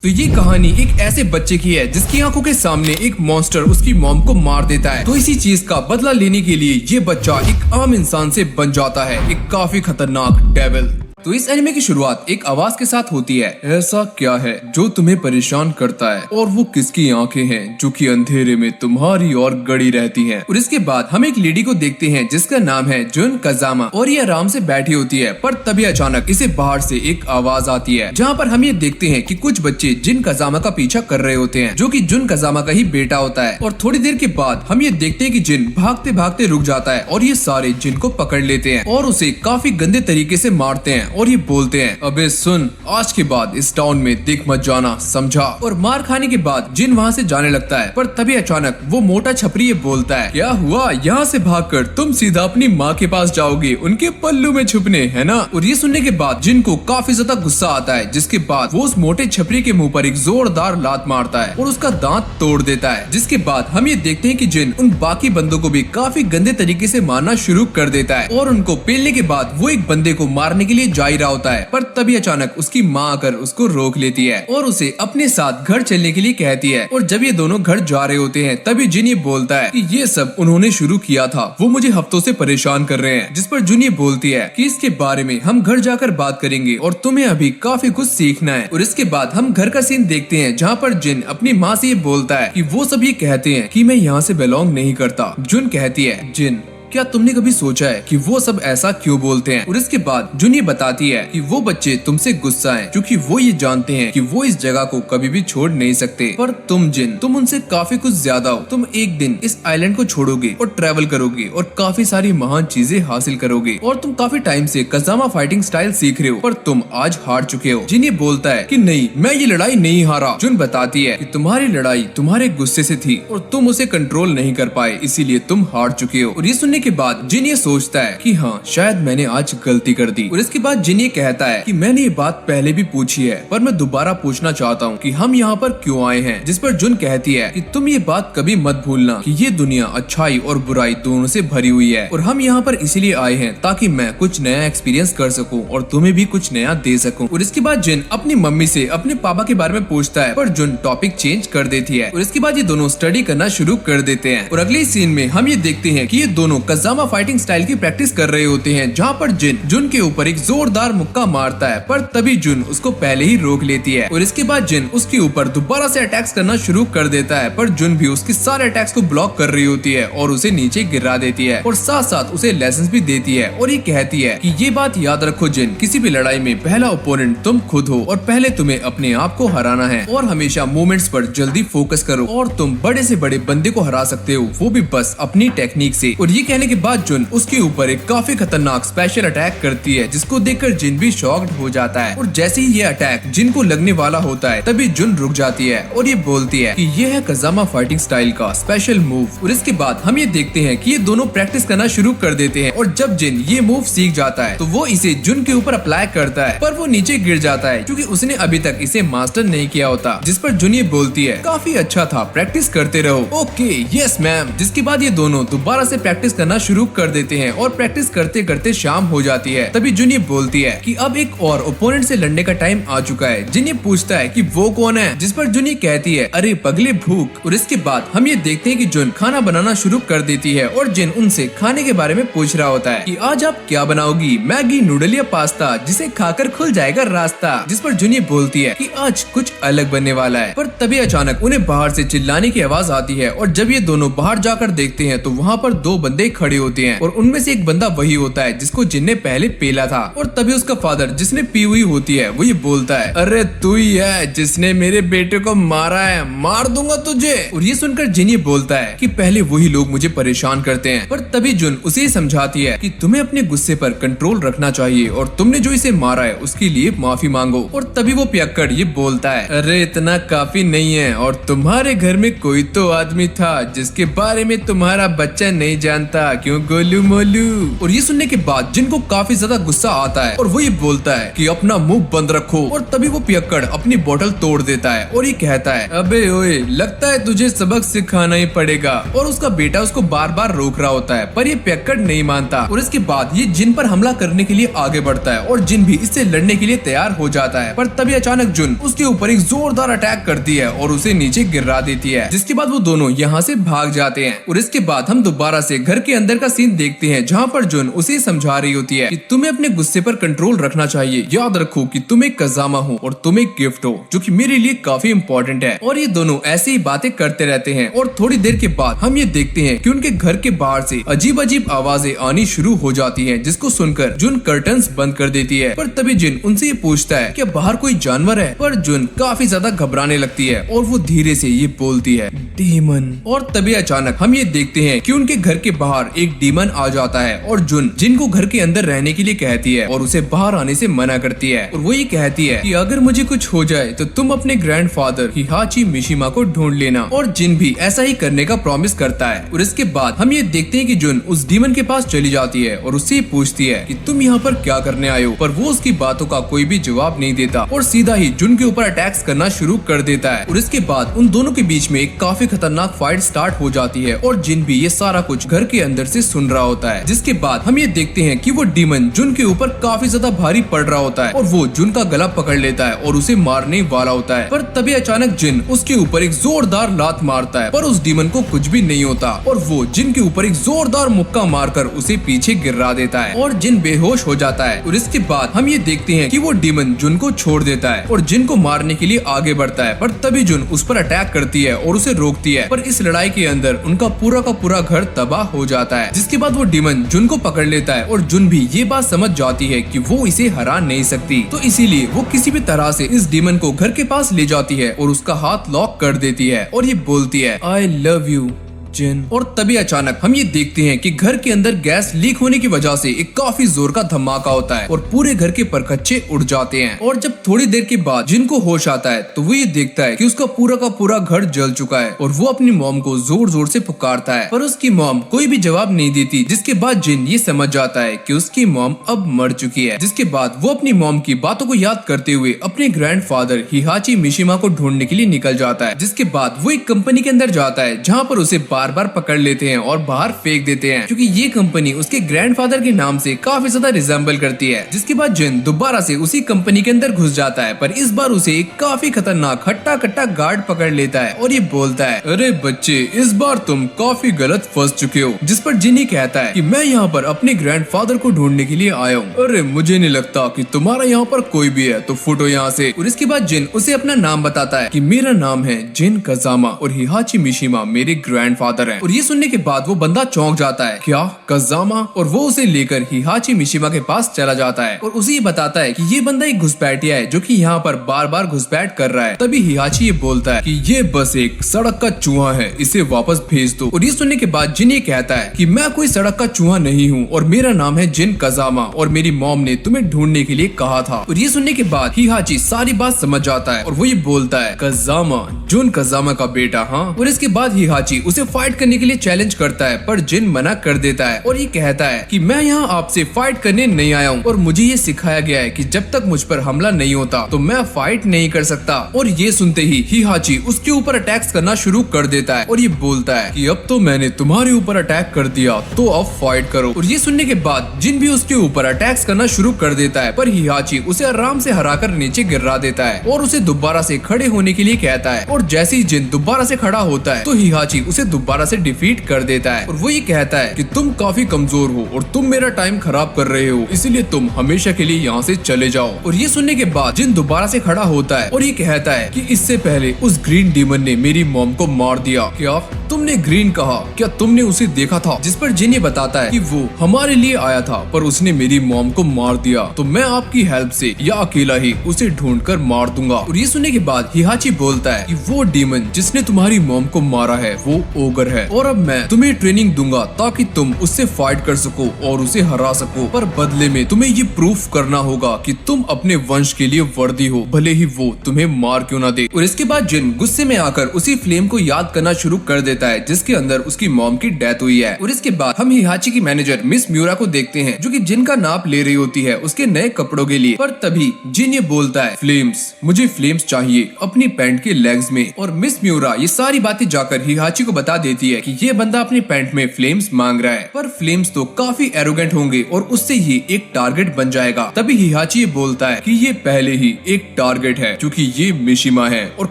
तो ये कहानी एक ऐसे बच्चे की है जिसकी आंखों के सामने एक मॉन्स्टर उसकी मॉम को मार देता है। तो इसी चीज का बदला लेने के लिए ये बच्चा एक आम इंसान से बन जाता है एक काफी खतरनाक डेविल। तो इस एनिमे की शुरुआत एक आवाज के साथ होती है, ऐसा क्या है जो तुम्हें परेशान करता है और वो किसकी आंखें हैं जो कि अंधेरे में तुम्हारी ओर गड़ी रहती हैं। और इसके बाद हम एक लेडी को देखते हैं जिसका नाम है जुन कजामा और ये आराम से बैठी होती है। पर तभी अचानक इसे बाहर से एक आवाज आती है जहाँ पर हम ये देखते हैं कि कुछ बच्चे जिन कजामा का पीछा कर रहे होते हैं जो कि जुन कजामा का ही बेटा होता है। और थोड़ी देर के बाद हम ये देखते हैं कि जिन भागते भागते रुक जाता है और ये सारे जिन को पकड़ लेते हैं और उसे काफी गंदे तरीके से मारते हैं और ये बोलते हैं, अबे सुन, आज के बाद इस टाउन में दिख मत जाना, समझा। और मार खाने के बाद जिन वहाँ से जाने लगता है। पर तभी अचानक वो मोटा छपरी ये बोलता है, क्या हुआ, यहाँ से भागकर तुम सीधा अपनी माँ के पास जाओगे उनके पल्लू में छुपने, है ना। और ये सुनने के बाद जिन को काफी ज्यादा गुस्सा आता है जिसके बाद वो उस मोटे छपरी के मुंह पर एक जोरदार लात मारता है और उसका दांत तोड़ देता है। जिसके बाद हम ये देखते हैं कि जिन उन बाकी बंदों को भी काफी गंदे तरीके से मारना शुरू कर देता है और उनको पेलने के बाद वो एक बंदे को मारने के लिए जा ही रहा होता है। पर तभी अचानक उसकी माँ आकर उसको रोक लेती है और उसे अपने साथ घर चलने के लिए कहती है। और जब ये दोनों घर जा रहे होते हैं तभी जिन ये बोलता है कि ये सब उन्होंने शुरू किया था, वो मुझे हफ्तों से परेशान कर रहे हैं। जिस पर जुन ये बोलती है कि इसके बारे में हम घर जाकर बात करेंगे और तुम्हें अभी काफी कुछ सीखना है। और इसके बाद हम घर का सीन देखते हैं जहाँ पर जिन अपनी माँ से ये बोलता है कि वो सब ये कहते हैं कि मैं यहाँ से बिलोंग नहीं करता। जुन कहती है, जिन क्या तुमने कभी सोचा है कि वो सब ऐसा क्यों बोलते हैं। और इसके बाद जुन ये बताती है कि वो बच्चे तुमसे गुस्सा हैं क्योंकि वो ये जानते हैं कि वो इस जगह को कभी भी छोड़ नहीं सकते। पर तुम जिन, तुम उनसे काफी कुछ ज्यादा हो। तुम एक दिन इस आइलैंड को छोड़ोगे और ट्रेवल करोगे और काफी सारी महान चीजें हासिल करोगे। और तुम काफी टाइम से कजामा फाइटिंग स्टाइल सीख रहे हो पर तुम आज हार चुके हो। जिन ये बोलता है कि नहीं, मैं ये लड़ाई नहीं हारा। जुन बताती है कि तुम्हारी लड़ाई तुम्हारे गुस्से से थी और तुम उसे कंट्रोल नहीं कर पाए, इसीलिए तुम हार चुके हो। और ये सुनने के बाद जिन ये सोचता है कि हाँ, शायद मैंने आज गलती कर दी। और इसके बाद जिन ये कहता है कि मैंने ये बात पहले भी पूछी है पर मैं दोबारा पूछना चाहता हूँ कि हम यहाँ पर क्यों आए हैं। जिस पर जुन कहती है कि तुम ये बात कभी मत भूलना कि ये दुनिया अच्छाई और बुराई दोनों से भरी हुई है और हम यहाँ पर इसीलिए आए हैं ताकि मैं कुछ नया एक्सपीरियंस कर सकूँ और तुम्हें भी कुछ नया दे सकूँ। और इसके बाद जिन अपनी मम्मी से अपने पापा के बारे में पूछता है पर जुन टॉपिक चेंज कर देती है। और इसके बाद ये दोनों स्टडी करना शुरू कर देते हैं। और अगले सीन में हम ये देखते हैं कि ये दोनों कजामा फाइटिंग स्टाइल की प्रैक्टिस कर रहे होते हैं जहाँ पर जिन जुन के ऊपर एक जोरदार मुक्का मारता है पर तभी जुन उसको पहले ही रोक लेती है। और इसके बाद जिन उसके ऊपर दोबारा से अटैक्स करना शुरू कर देता है पर जुन भी उसके सारे अटैक्स को ब्लॉक कर रही होती है और उसे नीचे गिरा देती है और साथ साथ उसे लेसन भी देती है। और ये कहती है कि ये बात याद रखो जिन, किसी भी लड़ाई में पहला ओपोनेंट तुम खुद हो और पहले तुम्हें अपने आप को हराना है और हमेशा मूवमेंट्स पर जल्दी फोकस करो और तुम बड़े से बड़े बंदे को हरा सकते हो, वो भी बस अपनी टेक्निक से। और ये कहने के बाद जुन उसके ऊपर एक काफी खतरनाक स्पेशल अटैक करती है जिसको देखकर जिन भी शॉक्ड हो जाता है। और जैसे ही ये अटैक जिन को लगने वाला होता है तभी जुन रुक जाती है और ये बोलती है कि ये है कजामा फाइटिंग स्टाइल का स्पेशल मूव। और इसके बाद हम ये देखते हैं कि ये दोनों प्रैक्टिस करना शुरू कर देते हैं और जब जिन ये मूव सीख जाता है तो वो इसे जुन के ऊपर अप्लाई करता है पर वो नीचे गिर जाता है क्योंकि उसने अभी तक इसे मास्टर नहीं किया होता। जिस पर जुन ये बोलती है, काफी अच्छा था, प्रैक्टिस करते रहो। Okay, yes ma'am. जिसके बाद ये दोनों दोबारा से प्रैक्टिस करना शुरू कर देते हैं और प्रैक्टिस करते करते शाम हो जाती है। तभी जुन ये बोलती है कि अब एक और ओपोनेंट से लड़ने का टाइम आ चुका है। जिन ये पूछता है कि वो कौन है। जिस पर जुन ये कहती है, अरे पगले, भूख। और इसके बाद हम ये देखते हैं कि जुन खाना बनाना शुरू कर देती है और जिन उनसे खाने के बारे में पूछ रहा होता है कि आज आप क्या बनाओगी, मैगी, नूडल या पास्ता जिसे खाकर खुल जाएगा रास्ता। जिस पर जुन ये बोलती है कि आज कुछ अलग बनने वाला है। पर तभी अचानक उन्हें बाहर से चिल्लाने की आवाज आती है और जब ये दोनों बाहर जाकर देखते हैं तो वहाँ पर दो बंदे खड़े होते हैं और उनमें से एक बंदा वही होता है जिसको जिन ने पहले पेला था। और तभी उसका फादर जिसने पी हुई होती है वो ये बोलता है, अरे तू ही है जिसने मेरे बेटे को मारा है, मार दूंगा तुझे। और ये सुनकर जिन ये बोलता है कि पहले वही लोग मुझे परेशान करते हैं। पर तभी जुन उसे समझाती है कि तुम्हें अपने गुस्से पर कंट्रोल रखना चाहिए और तुमने जो इसे मारा है उसके लिए माफी मांगो। और तभी वो पियक्कड़ ये बोलता है, अरे इतना काफी नहीं है और तुम्हारे घर में कोई तो आदमी था जिसके बारे में तुम्हारा बच्चा नहीं जानता। क्यों गोलू मोलू। और ये सुनने के बाद जिन को काफी ज्यादा गुस्सा आता है और वो ये बोलता है कि अपना मुंह बंद रखो। और तभी वो पियक्कड़ अपनी बोतल तोड़ देता है और ये कहता है, अबे ओए, लगता है तुझे सबक सिखाना ही पड़ेगा। और उसका बेटा उसको बार बार रोक रहा होता है पर ये पियक्कड़ नहीं मानता। और इसके बाद ये जिन पर हमला करने के लिए आगे बढ़ता है और जिन भी इससे लड़ने के लिए तैयार हो जाता है। पर तभी अचानक जुन उसके ऊपर एक जोरदार अटैक करती है और उसे नीचे गिरा देती है, जिसके बाद वो दोनों यहाँ से भाग जाते हैं। और इसके बाद हम दोबारा से घर के अंदर का सीन देखते हैं जहाँ पर जुन उसे समझा रही होती है कि तुम्हें अपने गुस्से पर कंट्रोल रखना चाहिए। याद रखो कि तुम एक कज़ामा हो और तुम एक गिफ्ट हो जो कि मेरे लिए काफी इम्पोर्टेंट है। और ये दोनों ऐसे ही बातें करते रहते हैं और थोड़ी देर के बाद हम ये देखते हैं कि उनके घर के बाहर से अजीब अजीब आवाजें आनी शुरू हो जाती हैं, जिसको सुनकर जुन कर्टन्स बंद कर देती है। पर तभी जिन उनसे ये पूछता है कि बाहर कोई जानवर है। पर जुन काफी ज्यादा घबराने लगती है और वो धीरे से ये बोलती है, डीमन। और तभी अचानक हम ये देखते हैं कि उनके घर के बाहर एक डीमन आ जाता है और जुन जिन को घर के अंदर रहने के लिए कहती है और उसे बाहर आने से मना करती है। और वो ये कहती है कि अगर मुझे कुछ हो जाए तो तुम अपने ग्रैंडफादर हिहाची मिशिमा को ढूंढ लेना। और जिन भी ऐसा ही करने का प्रॉमिस करता है। और इसके बाद हम ये देखते हैं कि जुन उस डीमन के पास चली जाती है और उससे पूछती है कि तुम यहाँ पर क्या करने आए हो। पर वो उसकी बातों का कोई भी जवाब नहीं देता और सीधा ही जुन के ऊपर अटैक्स करना शुरू कर देता है। और इसके बाद उन दोनों के बीच में एक काफी खतरनाक फाइट स्टार्ट हो जाती है और जिन भी ये सारा कुछ घर के अंदर से सुन रहा होता है। जिसके बाद हम ये देखते हैं कि वो डीमन जुन के ऊपर काफी ज्यादा भारी पड़ रहा होता है और वो जुन का गला पकड़ लेता है और उसे मारने वाला होता है। पर तभी अचानक जिन उसके ऊपर एक जोरदार लात मारता है पर उस डीमन को कुछ भी नहीं होता और वो जिन के ऊपर एक जोरदार मुक्का मारकर उसे पीछे गिरा देता है और जिन बेहोश हो जाता है। और इसके बाद हम ये देखते हैं कि वो डीमन जुन को छोड़ देता है और जिन को मारने के लिए आगे बढ़ता है। पर तभी जुन उस पर अटैक करती है और उसे रोकती है। पर इस लड़ाई के अंदर उनका पूरा का पूरा घर तबाह हो जाता है। जिसके बाद वो डीमन जुन को पकड़ लेता है और जुन भी ये बात समझ जाती है कि वो इसे हरा नहीं सकती। तो इसीलिए वो किसी भी तरह से इस डीमन को घर के पास ले जाती है और उसका हाथ लॉक कर देती है और ये बोलती है, आई लव यू जिन। और तभी अचानक हम ये देखते हैं कि घर के अंदर गैस लीक होने की वजह से एक काफी जोर का धमाका होता है और पूरे घर के परखच्चे उड़ जाते हैं। और जब थोड़ी देर के बाद जिन को होश आता है तो वो ये देखता है कि उसका पूरा का पूरा घर जल चुका है और वो अपनी मॉम को जोर जोर से पुकारता है पर उसकी मॉम कोई भी जवाब नहीं देती। जिसके बाद जिन ये समझ जाता है कि उसकी मॉम अब मर चुकी है। जिसके बाद वो अपनी मॉम की बातों को याद करते हुए अपने ग्रैंडफादर हिहाची मिशिमा को ढूंढने के लिए निकल जाता है। जिसके बाद वो एक कंपनी के अंदर जाता है जहाँ पर उसे बार बार पकड़ लेते हैं और बाहर फेंक देते हैं क्योंकि ये कंपनी उसके ग्रैंडफादर के नाम से काफी ज्यादा रिजेंबल करती है। जिसके बाद जिन दोबारा से उसी कंपनी के अंदर घुस जाता है पर इस बार उसे एक काफी खतरनाक हट्टा कट्टा गार्ड पकड़ लेता है और ये बोलता है, अरे बच्चे, इस बार तुम काफी गलत फंस चुके हो। जिस पर जिनी कहता है कि मैं यहाँ पर अपने ग्रैंडफादर को ढूंढने के लिए आया हूँ। अरे मुझे नहीं लगता कि तुम्हारा यहाँ पर कोई भी है, तो फुटो यहाँ से। और इसके बाद जिन उसे अपना नाम बताता है कि मेरा नाम है जिन कज़ामा और हिहाची मिशिमा मेरे ग्रैंडफादर हैं। और ये सुनने के बाद वो बंदा चौंक जाता है, क्या कज़ामा? और वो उसे लेकर हिहाची मिशिमा के पास चला जाता है और उसे ये बताता है कि ये बंदा एक घुसपैठिया है जो कि यहाँ पर बार बार घुसपैठ कर रहा है। तभी हिहाची ये बोलता है कि ये बस एक सड़क का चूहा है, इसे वापस भेज दो। और ये सुनने के बाद जिन ये कहता है कि मैं कोई सड़क का चूहा नहीं हूँ और मेरा नाम है जिन कज़ामा और मेरी मॉम ने तुम्हें ढूंढने के लिए कहा था। और ये सुनने के बाद हिहाची सारी बात समझ जाता है और वो ये बोलता है, कज़ामा, जुन कज़ामा का बेटा, हाँ। और इसके बाद हिहाची उसे फाइट करने के लिए चैलेंज करता है पर जिन मना कर देता है और ये कहता है कि मैं यहाँ आपसे फाइट करने नहीं आया हूँ और मुझे ये सिखाया गया है कि जब तक मुझ पर हमला नहीं होता तो मैं फाइट नहीं कर सकता। और ये सुनते ही हिहाची उसके ऊपर अटैक्स करना शुरू कर देता है और ये बोलता है कि अब तो मैंने तुम्हारे ऊपर अटैक कर दिया तो अब फाइट करो। और ये सुनने के बाद जिन भी उसके ऊपर अटैक्स करना शुरू कर देता है पर हिहाची उसे आराम से हराकर नीचे गिरा देता है और उसे दोबारा से खड़े होने के लिए कहता है। और जैसे ही जिन दोबारा से खड़ा होता है तो हिहाची उसे दोबारा से डिफीट कर देता है और वो ये कहता है कि तुम काफी कमजोर हो और तुम मेरा टाइम खराब कर रहे हो, इसलिए तुम हमेशा के लिए यहाँ से चले जाओ। और ये सुनने के बाद जिन दोबारा से खड़ा होता है और ये कहता है कि इससे पहले उस ग्रीन डीमन ने मेरी मॉम को मार दिया। क्या तुमने ग्रीन कहा? क्या तुमने उसे देखा था? जिस पर जिन ये बताता है कि वो हमारे लिए आया था पर उसने मेरी मॉम को मार दिया, तो मैं आपकी हेल्प से या अकेला ही उसे ढूंढकर मार दूंगा। और ये सुनने के बाद हिहाची बोलता है कि वो डीमन जिसने तुम्हारी मॉम को मारा है वो ओगर है और अब मैं तुम्हें ट्रेनिंग दूंगा ताकि तुम उससे फाइट कर सको और उसे हरा सको, पर बदले में तुम्हें ये प्रूफ करना होगा कि तुम अपने वंश के लिए वर्दी हो, भले ही वो तुम्हें मार क्यों ना दे। और इसके बाद जिन गुस्से में आकर उसी फ्लेम को याद करना शुरू कर देता है जिसके अंदर उसकी मॉम की डेथ हुई है। और इसके बाद हम हिहाची की मैनेजर मिस म्यूरा को देखते हैं जो कि जिन का नाप ले रही होती है उसके नए कपड़ों के लिए। पर तभी जिन ये बोलता है, फ्लेम्स, मुझे फ्लेम्स चाहिए अपनी पैंट के लेग्स में। और मिस म्यूरा ये सारी बातें जाकर हिहाची को बता देती है कि ये बंदा अपनी पैंट में फ्लेम्स मांग रहा है, पर फ्लेम्स तो काफी एरोगेंट होंगे और उससे ये एक टारगेट बन जाएगा। तभी हिहाची ये बोलता है कि ये पहले ही एक टारगेट है क्योंकि ये मिशिमा है और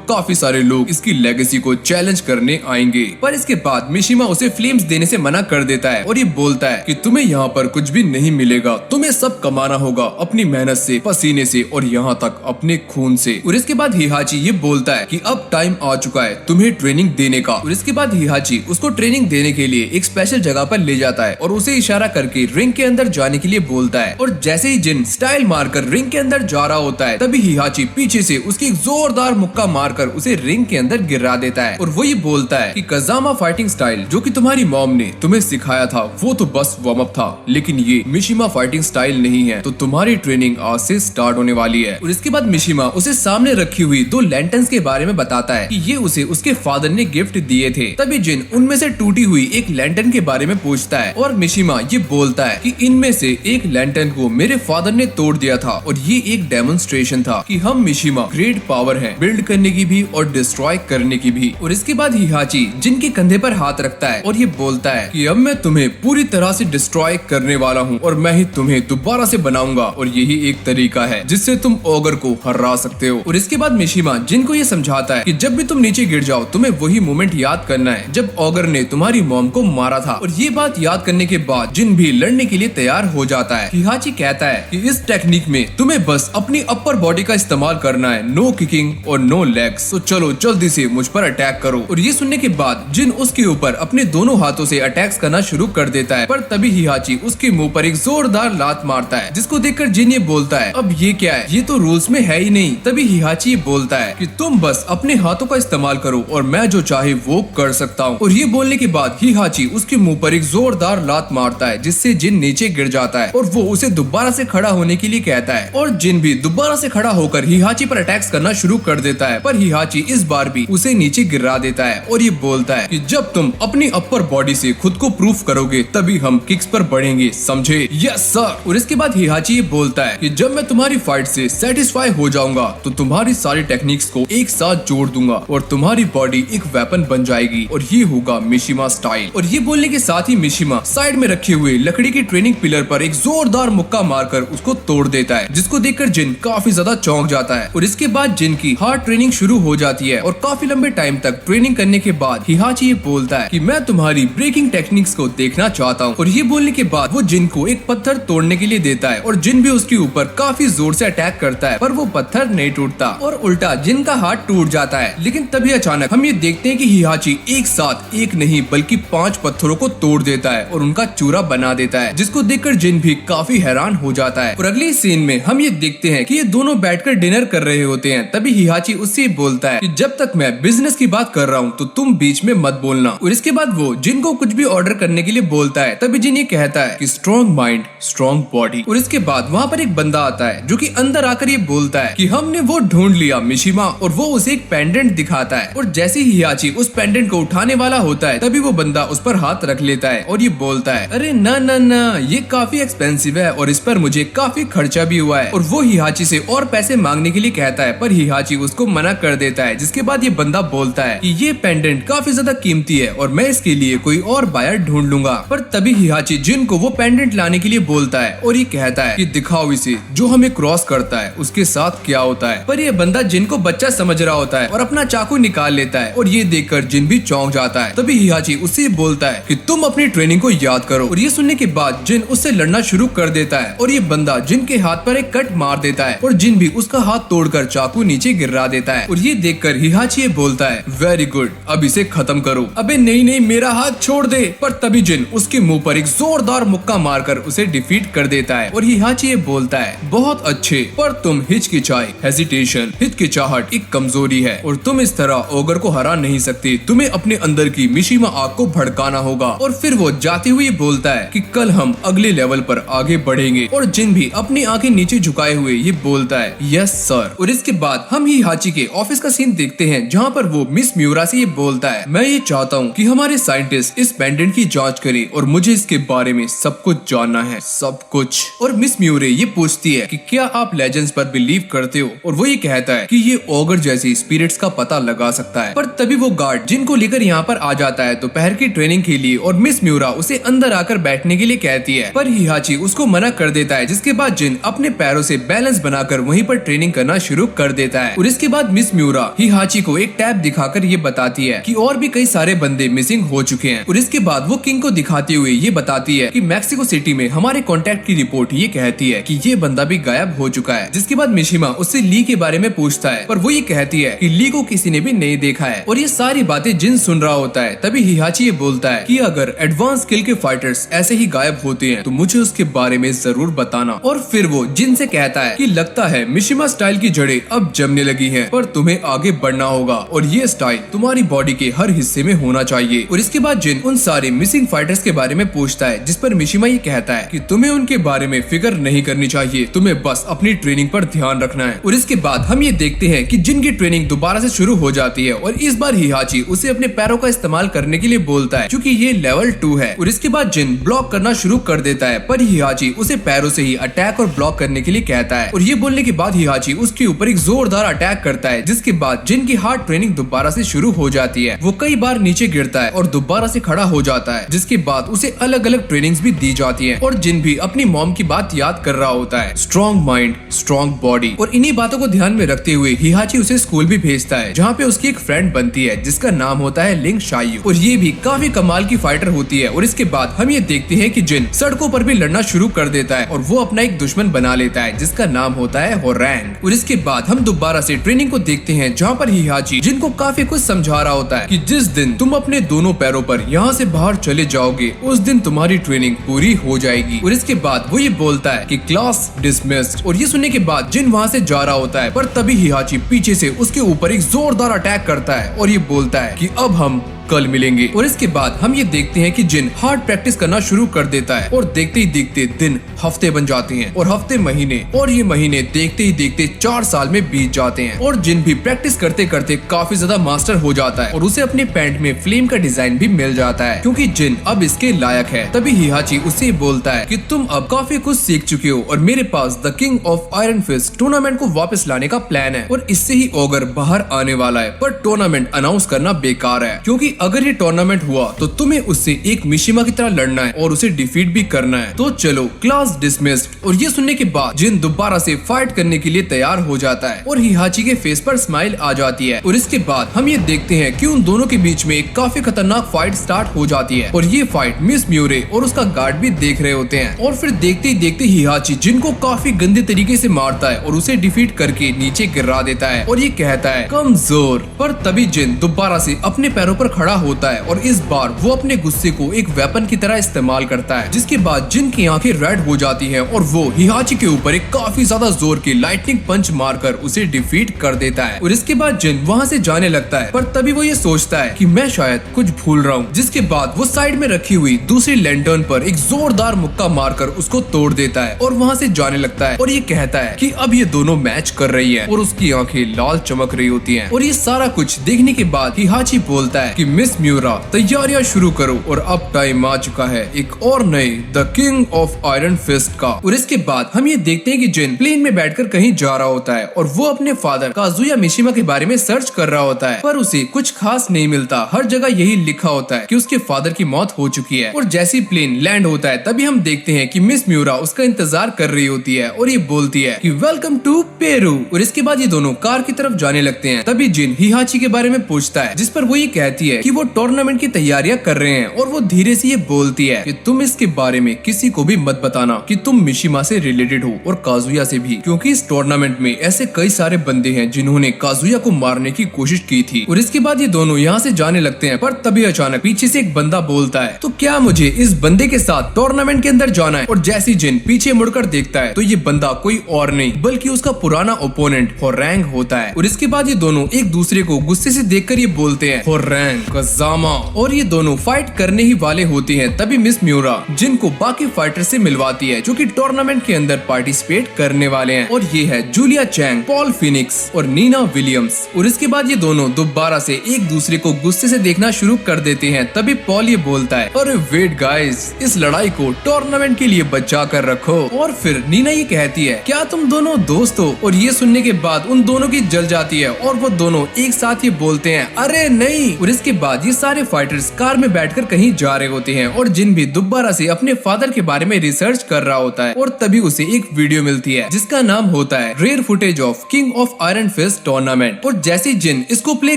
काफी सारे लोग इसकी लेगेसी को चैलेंज करने आएंगे। पर इसके बाद मिशिमा उसे फ्लेम्स देने से मना कर देता है और ये बोलता है कि तुम्हें यहाँ पर कुछ भी नहीं मिलेगा, तुम्हें सब कमाना होगा अपनी मेहनत से, पसीने से और यहाँ तक अपने खून से। और इसके बाद हिहाची ये बोलता है कि अब टाइम आ चुका है तुम्हें ट्रेनिंग देने का। और इसके बाद हिहाची उसको ट्रेनिंग देने के लिए एक स्पेशल जगह पर ले जाता है और उसे इशारा करके रिंग के अंदर जाने के लिए बोलता है। और जैसे ही जिन स्टाइल मारकर रिंग के अंदर जा रहा होता है तभी हिहाची पीछे से उसकी एक जोरदार मुक्का मारकर उसे रिंग के अंदर गिरा देता है। और वो ये बोलता है कि कजामा फाइटिंग स्टाइल जो कि तुम्हारी मॉम ने तुम्हें सिखाया था वो तो बस वार्म अप था, लेकिन ये मिशिमा फाइटिंग स्टाइल नहीं है, तो तुम्हारी ट्रेनिंग आज से स्टार्ट होने वाली है। और इसके बाद मिशिमा उसे सामने रखी हुई 2 लैंटर्न्स के बारे में बताता है कि ये उसे उसके फादर ने गिफ्ट दिए थे। तभी जिन उनमें से टूटी हुई एक लैंटर्न के बारे में पूछता है और मिशिमा ये बोलता है कि इनमें से एक लैंटर्न को मेरे फादर ने तोड़ दिया था और ये एक डेमोन्स्ट्रेशन था कि हम मिशिमा ग्रेट पावर है बिल्ड करने की भी और डिस्ट्रॉय करने की भी। और इसके बाद हिहाची जिन के कंधे पर हाथ रखता है और ये बोलता है कि अब मैं तुम्हें पूरी तरह से डिस्ट्रॉय करने वाला हूँ और मैं ही तुम्हें दोबारा से बनाऊंगा और यही एक तरीका है जिससे तुम ओगर को हरा सकते हो। और इसके बाद मिशिमा जिन को ये समझाता है कि जब भी तुम नीचे गिर जाओ तुम्हें वही मोमेंट याद करना है जब ओगर ने तुम्हारी मॉम को मारा था। और ये बात याद करने के बाद जिन भी लड़ने के लिए तैयार हो जाता है। हिहाची कहता है कि इस टेक्निक में तुम्हें बस अपनी अपर बॉडी का इस्तेमाल करना है, नो किकिंग और नो लेग्स, तो चलो जल्दी से मुझ पर अटैक करो। और ये सुनने के बाद जिन उसके ऊपर अपने दोनों हाथों से अटैक्स करना शुरू कर देता है। पर तभी हिहाची उसके मुंह पर एक जोरदार लात मारता है जिसको देखकर जिन ये बोलता है अब ये क्या है, ये तो रूल्स में है ही नहीं। तभी हिहाची ये बोलता है कि तुम बस अपने हाथों का इस्तेमाल करो और मैं जो चाहे वो कर सकता हूँ। और ये बोलने के बाद हिहाची उसके मुंह पर एक जोरदार लात मारता है जिससे जिन नीचे गिर जाता है और वो उसे दोबारा से खड़ा होने के लिए कहता है। और जिन भी दोबारा से खड़ा होकर हिहाची पर अटैक्स करना शुरू कर देता है, पर हिहाची इस बार भी उसे नीचे गिरा देता है और ये बोलता है कि जब तुम अपनी अपर बॉडी से खुद को प्रूफ करोगे तभी हम किक्स पर बढ़ेंगे, समझे? Yes sir. और इसके बाद हिहाची ये बोलता है कि जब मैं तुम्हारी फाइट से सेटिस्फाई हो जाऊंगा तो तुम्हारी सारी टेक्निक्स को एक साथ जोड़ दूंगा और तुम्हारी बॉडी एक वेपन बन जाएगी और ये होगा मिशिमा स्टाइल। और ये बोलने के साथ ही मिशिमा साइड में रखे हुए लकड़ी के ट्रेनिंग पिलर पर एक जोरदार मुक्का मारकर उसको तोड़ देता है जिसको देखकर जिन काफी ज्यादा चौंक जाता है। और इसके बाद जिन की हार्ड ट्रेनिंग शुरू हो जाती है और काफी लंबे टाइम तक ट्रेनिंग करने के बाद हिहाची ये बोलता है कि मैं तुम्हारी ब्रेकिंग टेक्निक्स को देखना चाहता हूँ। और ये बोलने के बाद वो जिन को एक पत्थर तोड़ने के लिए देता है और जिन भी उसके ऊपर काफी जोर से अटैक करता है, पर वो पत्थर नहीं टूटता और उल्टा जिन का हाथ टूट जाता है। लेकिन तभी अचानक हम ये देखते हैं कि हिहाची एक साथ एक नहीं बल्कि 5 पत्थरों को तोड़ देता है और उनका चूरा बना देता है जिसको देखकर जिन भी काफी हैरान हो जाता है। और अगली सीन में हम ये देखते हैं कि ये दोनों बैठकर डिनर कर रहे होते हैं। तभी हिहाची उससे बोलता है कि जब तक मैं बिजनेस की बात कर रहा हूँ तो तुम बीच में मत बोलना। और इसके बाद वो जिन को कुछ भी ऑर्डर करने के लिए बोलता है। तभी जिन ये कहता है कि स्ट्रॉन्ग माइंड स्ट्रॉन्ग बॉडी। और इसके बाद वहाँ पर एक बंदा आता है जो कि अंदर आकर ये बोलता है कि हमने वो ढूंढ लिया मिशिमा, और वो उसे एक पेंडेंट दिखाता है। और जैसे ही हिहाची उस पेंडेंट को उठाने वाला होता है तभी वो बंदा उस पर हाथ रख लेता है और ये बोलता है अरे ना ना ना, ये काफी एक्सपेंसिव है और इस पर मुझे काफी खर्चा भी हुआ है। और वो हिहाची से और पैसे मांगने के लिए कहता है, पर हिहाची उसको मना कर देता है। जिसके बाद ये बंदा बोलता है कि ये पेंडेंट काफी ज्यादा कीमती है और मैं इसके लिए कोई और बायर ढूंढ लूंगा। पर तभी हिहाची जिन को वो पेंडेंट लाने के लिए बोलता है और ये कहता है कि दिखाओ इसे, जो हमें क्रॉस करता है उसके साथ क्या होता है। पर ये बंदा जिन को बच्चा समझ रहा होता है और अपना चाकू निकाल लेता है और ये देखकर जिन भी चौंक जाता है। तभी हिहाची उससे बोलता है कि तुम अपनी ट्रेनिंग को याद करो। और ये सुनने के बाद जिन उससे लड़ना शुरू कर देता है और ये बंदा जिन के हाथ पर एक कट मार देता है और जिन भी उसका हाथ तोड़कर चाकू नीचे गिरा देता है। और ये देखकर हिहाची ये बोलता है वेरी गुड, अब इसे खत्म करो। अबे नहीं नहीं, मेरा हाथ छोड़ दे। पर तभी जिन उसके मुंह पर एक जोरदार मुक्का मारकर उसे डिफीट कर देता है। और हिहाची ये बोलता है बहुत अच्छे, पर तुम हिचकिचाई, हेजिटेशन, हिचकिचाहट एक कमजोरी है और तुम इस तरह ओगर को हरा नहीं सकते। तुम्हें अपने अंदर की मिशिमा आग को भड़काना होगा। और फिर वो जाते हुए बोलता है कि कल हम अगले लेवल पर आगे बढ़ेंगे। और जिन भी अपनी आंखें नीचे झुकाए हुए ये बोलता है यस सर। और इसके बाद हम हिहाची के ऑफिस का सीन देखते हैं जहाँ पर वो मिस म्यूरा से ये बोलता है मैं ये चाहता हूँ कि हमारे साइंटिस्ट इस पेंडेंट की जांच करें और मुझे इसके बारे में सब कुछ जानना है, सब कुछ। और मिस म्यूरे ये पूछती है कि क्या आप लेजेंड्स पर बिलीव करते हो, और वो ये कहता है कि ये ऑगर जैसी स्पिरिट्स का पता लगा सकता है। पर तभी वो गार्ड जिनको लेकर यहाँ पर आ जाता है दोपहर की ट्रेनिंग के लिए, और मिस म्यूरा उसे अंदर आकर बैठने के लिए कहती है, पर हिहाची उसको मना कर देता है। जिसके बाद जिन अपने पैरों से बैलेंस बनाकर वहीं पर ट्रेनिंग करना शुरू कर देता है। और इसके बाद मिस म्यूरा हिहाची को एक टैब दिखाकर ये बताती है कि और भी कई सारे बंदे मिसिंग हो चुके हैं। और इसके बाद वो किंग को दिखाते हुए ये बताती है कि मैक्सिको सिटी में हमारे कॉन्टैक्ट की रिपोर्ट ये कहती है कि ये बंदा भी गायब हो चुका है। जिसके बाद मिशिमा उससे ली के बारे में पूछता है, पर वो ये कहती है कि ली को किसी ने भी नहीं देखा है। और ये सारी बातें जिन सुन रहा होता है। तभी हिहाची ये बोलता है कि अगर एडवांस स्किल के फाइटर्स ऐसे ही गायब होते हैं तो मुझे उसके बारे में जरूर बताना। और फिर वो जिन से कहता है कि लगता है मिशिमा स्टाइल की जड़ें अब जमने लगी हैं, पर तुम्हें आगे बढ़ना होगा और ये स्टाइल तुम्हारी बॉडी के हर हिस्से में होना चाहिए। और इसके बाद जिन उन सारे मिसिंग फाइटर्स के बारे में पूछता है, जिस पर मिशिमा ये कहता है कि तुम्हें उनके बारे में फिक्र नहीं करनी चाहिए, तुम्हें बस अपनी ट्रेनिंग पर ध्यान रखना है। और इसके बाद हम ये देखते हैं कि जिन की ट्रेनिंग दोबारा से शुरू हो जाती है, और इस बार हिहाची उसे अपने पैरों का इस्तेमाल करने के लिए बोलता है क्योंकि ये लेवल 2 है। और इसके बाद जिन ब्लॉक करना शुरू कर देता है, पर हिहाची उसे पैरों से ही अटैक और ब्लॉक करने के लिए कहता है। और ये बोलने के बाद हिहाची उसके ऊपर एक जोरदार अटैक करता है, जिसके बाद जिन की हार्ड ट्रेनिंग दोबारा से शुरू हो जाती है। वो कई बार नीचे गिरता है और दोबारा से खड़ा हो जाता है, जिसके बाद उसे अलग अलग ट्रेनिंग्स भी दी जाती है। और जिन भी अपनी मॉम की बात याद कर रहा होता है, स्ट्रॉन्ग माइंड स्ट्रॉन्ग बॉडी। और इन्हीं बातों को ध्यान में रखते हुए हिहाची उसे स्कूल भी भेजता है, जहाँ पे उसकी एक फ्रेंड बनती है जिसका नाम होता है लिंग शायू। और ये भी काफी कमाल की फाइटर होती है। और इसके बाद हम ये देखते हैं कि जिन सड़कों पर भी लड़ना शुरू कर देता है और वो अपना एक दुश्मन बना लेता है जिसका नाम होता है होरैंग। और इसके बाद हम दोबारा से ट्रेनिंग को देखते हैं, जहाँ पर हिहाची जिनको काफी कुछ समझा रहा होता है कि जिस दिन तुम अपने दोनों पैरों पर यहाँ से बाहर चले जाओगे उस दिन तुम्हारी ट्रेनिंग पूरी हो जाएगी। और इसके बाद वो ये बोलता है कि क्लास डिसमिस्ड। और ये सुनने के बाद जिन वहाँ से जा रहा होता है, पर तभी हिहाची पीछे से उसके ऊपर एक जोरदार अटैक करता है और ये बोलता है कि अब हम कल मिलेंगे। और इसके बाद हम ये देखते हैं कि जिन हार्ड प्रैक्टिस करना शुरू कर देता है, और देखते ही देखते दिन हफ्ते बन जाते हैं और हफ्ते महीने, और ये महीने देखते ही देखते 4 साल में बीत जाते हैं। और जिन भी प्रैक्टिस करते करते काफी ज्यादा मास्टर हो जाता है और उसे अपने पैंट में फ्लेम का डिजाइन भी मिल जाता है क्योंकि जिन अब इसके लायक है। तभी हिहाची उससे बोलता है कि तुम अब काफी कुछ सीख चुके हो और मेरे पास the king of iron fist Tournament को वापस लाने का प्लान है और इससे ही ओगर बाहर आने वाला है। पर टूर्नामेंट अनाउंस करना बेकार है क्योंकि अगर ये टूर्नामेंट हुआ तो तुम्हें उससे एक मिशिमा की तरह लड़ना है और उसे डिफीट भी करना है। तो चलो क्लास डिसमिस्ड। और ये सुनने के बाद जिन दोबारा से फाइट करने के लिए तैयार हो जाता है और हिहाची के फेस पर स्माइल आ जाती है। और इसके बाद हम ये देखते हैं कि उन दोनों के बीच में एक काफी खतरनाक फाइट स्टार्ट हो जाती है और ये फाइट मिस म्यूरे और उसका गार्ड भी देख रहे होते हैं। और फिर देखते ही देखते हिहाची जिनको काफी गंदे तरीके से मारता है और उसे डिफीट करके नीचे गिरा देता है और ये कहता है कमजोर। पर तभी जिन दोबारा से अपने पैरों पर खड़ा होता है और इस बार वो अपने गुस्से को एक वेपन की तरह इस्तेमाल करता है, जिसके बाद जिन की आंखें रेड हो जाती हैं और वो हिहाची के ऊपर एक काफी ज्यादा जोर की लाइटनिंग पंच मारकर उसे डिफीट कर देता है। और इसके बाद जिन वहाँ से जाने लगता है, पर तभी वो ये सोचता है कि मैं शायद कुछ भूल रहा हूँ, जिसके बाद वो साइड में रखी हुई दूसरी लैंटर्न पर एक जोरदार मुक्का मारकर उसको तोड़ देता है और वहाँ से जाने लगता है। और ये कहता है कि अब ये दोनों मैच कर रही है और उसकी आंखें लाल चमक रही होती हैं। और ये सारा कुछ देखने के बाद हिहाची बोलता है कि मिस म्यूरा तैयारियां शुरू करो और अब टाइम आ चुका है एक और नए the king of iron fist का। और इसके बाद हम ये देखते हैं कि जिन प्लेन में बैठकर कहीं जा रहा होता है और वो अपने फादर काजुया मिशिमा के बारे में सर्च कर रहा होता है, पर उसे कुछ खास नहीं मिलता। हर जगह यही लिखा होता है कि उसके फादर की मौत हो चुकी है। और जैसे ही प्लेन लैंड होता है तभी हम देखते हैं कि मिस म्यूरा उसका इंतजार कर रही होती है और ये बोलती है कि वेलकम टू पेरू। और इसके बाद ये दोनों कार की तरफ जाने लगते हैं। तभी जिन हिहाची के बारे में पूछता है, जिस पर वो ये कहती है कि वो टूर्नामेंट की तैयारियां कर रहे हैं और वो धीरे से ये बोलती है कि तुम इसके बारे में किसी को भी मत बताना कि तुम मिशिमा से रिलेटेड हो और काजुया से भी, क्योंकि इस टूर्नामेंट में ऐसे कई सारे बंदे हैं जिन्होंने काजुया को मारने की कोशिश की थी। और इसके बाद ये दोनों यहाँ से जाने लगते हैं, पर तभी अचानक पीछे से एक बंदा बोलता है, तो क्या मुझे इस बंदे के साथ टूर्नामेंट के अंदर जाना है? और जैसी जिन पीछे मुड़कर देखता है तो ये बंदा कोई और नहीं बल्कि उसका पुराना ओपोनेंट होरैंग होता है। और इसके बाद ये दोनों एक दूसरे को गुस्से से देखकर ये बोलते हैं, होरैंग कज़ामा। और ये दोनों फाइट करने ही वाले होते हैं तभी मिस म्यूरा जिनको बाकी फाइटर से मिलवाती है जो कि टूर्नामेंट के अंदर पार्टिसिपेट करने वाले हैं। और ये है जूलिया चैंग, पॉल फिनिक्स और नीना विलियम्स। और इसके बाद ये दोनों दोबारा से एक दूसरे को गुस्से से देखना शुरू कर देते हैं। तभी पॉल ये बोलता है, अरे वेट गाइस, इस लड़ाई को टूर्नामेंट के लिए बचा कर रखो। और फिर नीना ये कहती है, क्या तुम दोनों दोस्त हो? और ये सुनने के बाद उन दोनों की जल जाती है और वो दोनों एक साथ ये बोलते हैं, अरे नहीं। और इसके बाद ये सारे फाइटर्स कार में बैठकर कहीं जा रहे होते हैं और जिन भी दोबारा से अपने फादर के बारे में रिसर्च कर रहा होता है। और तभी उसे एक वीडियो मिलती है जिसका नाम होता है rare footage of king of iron fist tournament. और जैसे जिन इसको प्ले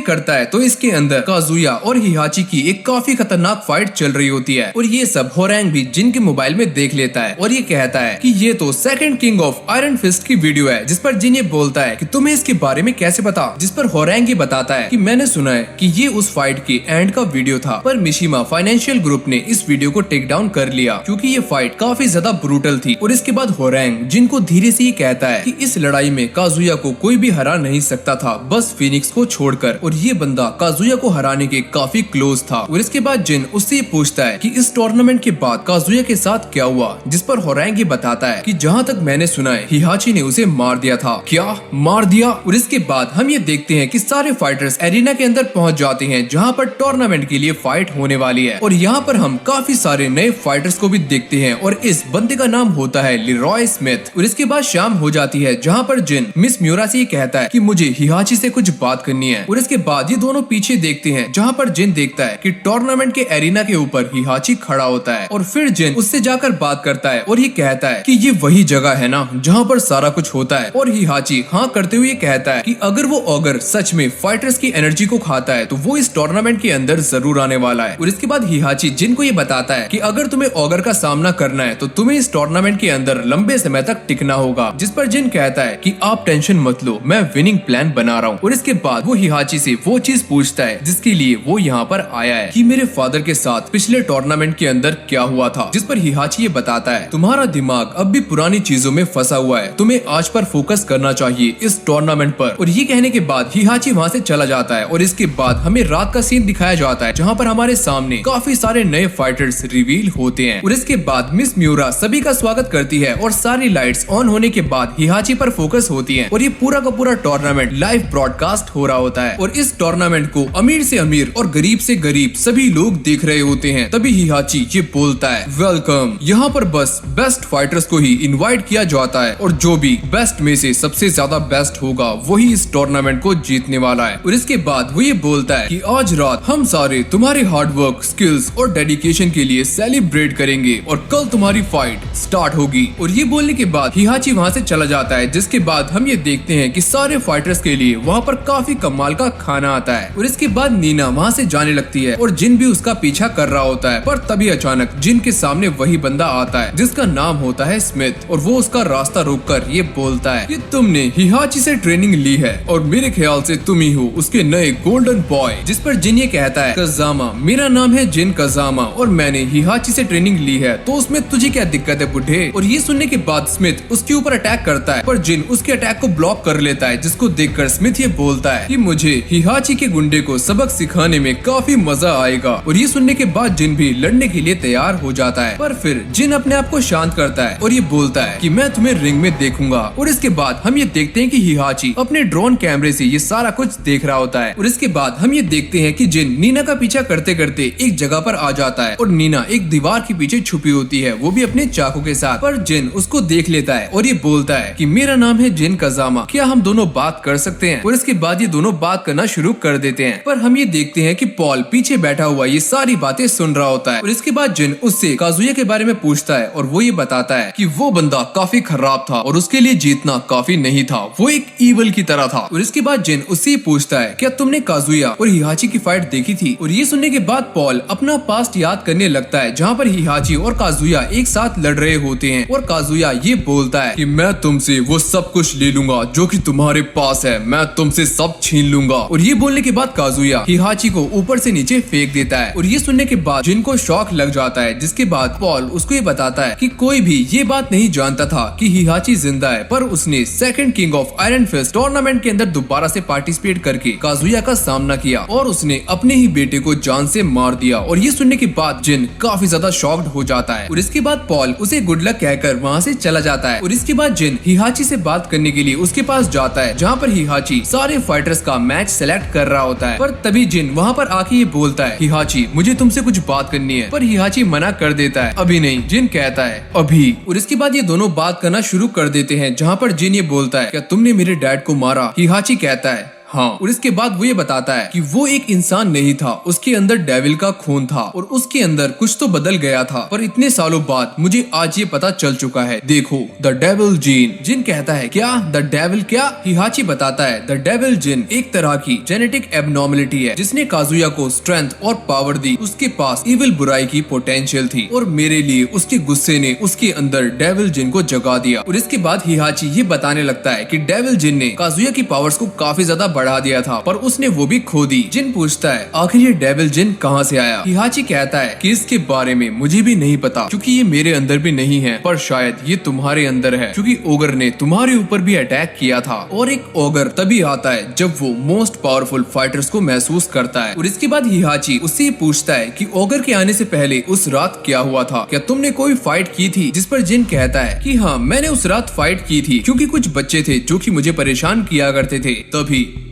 करता है तो इसके अंदर काजुया और हिहाची की एक काफी खतरनाक फाइट चल रही होती है। और ये सब होरैंग भी जिन के मोबाइल में देख लेता है और ये कहता है कि ये तो second king of iron fist की वीडियो है। जिस पर जिन ये बोलता है कि तुम्हें इसके बारे में कैसे पता? जिस पर होरैंग ये बताता है कि मैंने सुना है कि ये उस फाइट के एंड का वीडियो था, पर मिशिमा फाइनेंशियल ग्रुप ने इस वीडियो को टेक डाउन कर लिया क्योंकि ये फाइट काफी ज्यादा ब्रूटल थी। और इसके बाद होरैंग जिनको धीरे से ये कहता है कि इस लड़ाई में काजुया को कोई भी हरा नहीं सकता था, बस फिनिक्स को छोड़कर। और ये बंदा काजुया को हराने के काफी क्लोज था। और इसके बाद जिन उससे पूछता है कि इस टूर्नामेंट के बाद काजुया के साथ क्या हुआ, जिस पर होरैंग ये बताता है कि जहाँ तक मैंने सुना है हिहाची ने उसे मार दिया था। क्या मार दिया? और इसके बाद हम ये देखते हैं कि सारे फाइटर्स एरिना के अंदर पहुंच जाते हैं जहां पर टूर्नामेंट के लिए फाइट होने वाली है। और यहाँ पर हम काफी सारे नए फाइटर्स को भी देखते हैं और इस बंदे का नाम होता है लीरॉय स्मिथ। और इसके बाद शाम हो जाती है जहाँ पर जिन मिस म्यूरा से ये कहता है कि मुझे हिहाची से कुछ बात करनी है। और इसके बाद ये दोनों पीछे देखते हैं जहाँ पर जिन देखता है कि टूर्नामेंट के एरिना के ऊपर हिहाची खड़ा होता है। और फिर जिन उससे जाकर बात करता है और ये कहता है कि ये वही जगह है ना जहाँ पर सारा कुछ होता है। और हिहाची हाँ करते हुए कहता है कि अगर वो ऑगर सच में फाइटर्स की एनर्जी को खाता है तो वो इस टूर्नामेंट के अंदर जरूर आने वाला है। और इसके बाद हिहाची जिन को ये बताता है कि अगर तुम्हें ऑगर का सामना करना है तो तुम्हें इस टूर्नामेंट के अंदर लंबे समय तक टिकना होगा। जिस पर जिन कहता है कि आप टेंशन मत लो, मैं विनिंग प्लान बना रहा हूँ। और इसके बाद वो हिहाची से वो चीज पूछता है जिसके लिए वो यहाँ पर आया है कि मेरे फादर के साथ पिछले टूर्नामेंट के अंदर क्या हुआ था। जिस पर हिहाची ये बताता है, तुम्हारा दिमाग अब भी पुरानी चीजों में फंसा हुआ है, तुम्हें आज पर फोकस करना चाहिए इस टूर्नामेंट पर। और ये कहने के बाद हिहाची वहाँ से चला जाता है। और इसके बाद हमें रात का सीन दिखाया जाता है जहाँ पर हमारे सामने काफी सारे नए फाइटर्स रिवील होते हैं। और इसके बाद मिस म्यूरा सभी का स्वागत करती है और सारी लाइट्स ऑन होने के बाद हिहाची पर फोकस होती है। और ये पूरा का पूरा टूर्नामेंट लाइव ब्रॉडकास्ट हो रहा होता है। और इस टूर्नामेंट को अमीर से अमीर और गरीब से गरीब सभी लोग देख रहे होते हैं। तभी हिहाची ये बोलता है, वेलकम, यहाँ पर बस बेस्ट फाइटर्स को ही इनवाइट किया जाता है और जो भी बेस्ट में से सबसे ज्यादा बेस्ट होगा वही इस टूर्नामेंट को जीतने वाला है। और इसके बाद वो ये बोलता है कि आज रात हम सारे तुम्हारे हार्डवर्क, स्किल्स और डेडिकेशन के लिए सेलिब्रेट करेंगे और कल तुम्हारी फाइट स्टार्ट होगी। और ये बोलने के बाद हिहाची वहाँ से चला जाता है। जिसके बाद हम ये देखते हैं कि सारे फाइटर्स के लिए वहाँ पर काफी कमाल का खाना आता है। और इसके बाद नीना वहाँ से जाने लगती है और जिन भी उसका पीछा कर रहा होता है। पर तभी अचानक जिन के सामने वही बंदा आता है जिसका नाम होता है स्मिथ। और वो उसका रास्ता रोककर ये बोलता है कि तुमने हिहाची से ट्रेनिंग ली है और मेरे ख्याल से तुम ही हो उसके नए गोल्डन बॉय। जिस पर जिन ये कहता है, कज़ामा, मेरा नाम है जिन कज़ामा और मैंने हिहाची से ट्रेनिंग ली है, तो उसमें तुझे क्या दिक्कत है बुढ़े? और ये सुनने के बाद स्मिथ उसके ऊपर अटैक करता है पर जिन उसके अटैक को ब्लॉक कर लेता है। जिसको देखकर स्मिथ ये बोलता है कि मुझे हिहाची के गुंडे को सबक सिखाने में काफी मजा आएगा। और ये सुनने के बाद जिन भी लड़ने के लिए तैयार हो जाता है। पर फिर जिन अपने आप को शांत करता है और ये बोलता है कि मैं तुम्हें रिंग में देखूंगा। और इसके बाद हम ये देखते हैं कि हिहाची अपने ड्रोन कैमरे से ये सारा कुछ देख रहा होता है। और इसके बाद हम ये देखते हैं कि जिन नीना का पीछा करते करते एक जगह पर आ जाता है और नीना एक दीवार के पीछे छुपी होती है, वो भी अपने चाकू के साथ। पर जिन उसको देख लेता है और ये बोलता है कि मेरा नाम है जिन कज़ामा, क्या हम दोनों बात कर सकते हैं? और इसके बाद ये दोनों बात करना शुरू कर देते हैं। पर हम ये देखते हैं कि पॉल पीछे बैठा हुआ ये सारी बातें सुन रहा होता है। और इसके बाद जिन उससे काजुया के बारे में पूछता है और वो ये बताता है कि वो बंदा काफी खराब था और उसके लिए जीतना काफी नहीं था, वो एक ईवल की तरह था। और इसके बाद जिन उससे पूछता है, क्या तुमने काजुया और हिहाची की फाइट देखी थी? और ये सुनने के बाद पॉल अपना पास्ट याद करने लगता है जहाँ पर हिहाची और काजुया एक साथ लड़ रहे होते हैं। और काजुया ये बोलता है कि मैं तुमसे वो सब कुछ ले लूंगा जो कि तुम्हारे पास है, मैं तुमसे सब छीन लूंगा। और ये बोलने के बाद काजुया हिहाची को ऊपर से नीचे फेंक देता है। और ये सुनने के बाद जिन को शॉक लग जाता है। जिसके बाद पॉल उसको ये बताता है कि कोई भी ये बात नहीं जानता था कि हिहाची जिंदा है, पर उसने second king of iron fist tournament के अंदर दोबारा से पार्टिसिपेट करके काजुया का सामना किया और उसने अपने ही बेटे को जान से मार दिया। और ये सुनने के बाद जिन काफी ज्यादा शॉक्ड हो जाता है और इसके बाद पॉल उसे गुड लक कहकर वहाँ से चला जाता है। और इसके बाद जिन हिहाची से बात करने के लिए उसके पास जाता है, जहाँ पर हिहाची सारे फाइटर्स का मैच सेलेक्ट कर रहा होता है। पर तभी जिन वहाँ पर आके ये बोलता है, हिहाची मुझे तुमसे कुछ बात करनी है। पर हिहाची मना कर देता है, अभी नहीं। जिन कहता है अभी। और इसके बाद ये दोनों बात करना शुरू कर देते हैं, जहाँ पर जिन ये बोलता है, क्या तुमने मेरे डैड को मारा? हिहाची कहता है हाँ। और इसके बाद वो ये बताता है कि वो एक इंसान नहीं था, उसके अंदर डेविल का खून था और उसके अंदर कुछ तो बदल गया था। पर इतने सालों बाद मुझे आज ये पता चल चुका है, देखो द डेविल जीन। जिन कहता है क्या द डेविल क्या? हिहाची बताता है द डेविल जीन एक तरह की जेनेटिक एबनॉर्मलिटी है जिसने काजुया को स्ट्रेंथ और पावर दी। उसके पास इविल बुराई की पोटेंशियल थी और मेरे लिए उसके गुस्से ने उसके अंदर डेविल जिन को जगा दिया। और इसके बाद हिहाची ये बताने लगता है कि डेविल जिन ने काजुया की पावर्स को काफी ज्यादा बढ़ा दिया था, पर उसने वो भी खो दी। जिन पूछता है आखिर ये डेविल जिन कहाँ से आया? हिहाची कहता है कि इसके बारे में मुझे भी नहीं पता, क्योंकि ये मेरे अंदर भी नहीं है, पर शायद ये तुम्हारे अंदर है, क्योंकि ओगर ने तुम्हारे ऊपर भी अटैक किया था। और एक ओगर तभी आता है जब वो मोस्ट पावरफुल फाइटर्स को महसूस करता है। और इसके बाद हिहाची उससे पूछता है कि ओगर के आने से पहले उस रात क्या हुआ था? क्या तुमने कोई फाइट की थी? जिस पर जिन कहता है कि हाँ, मैंने उस रात फाइट की थी, क्योंकि कुछ बच्चे थे जो कि मुझे परेशान किया करते थे।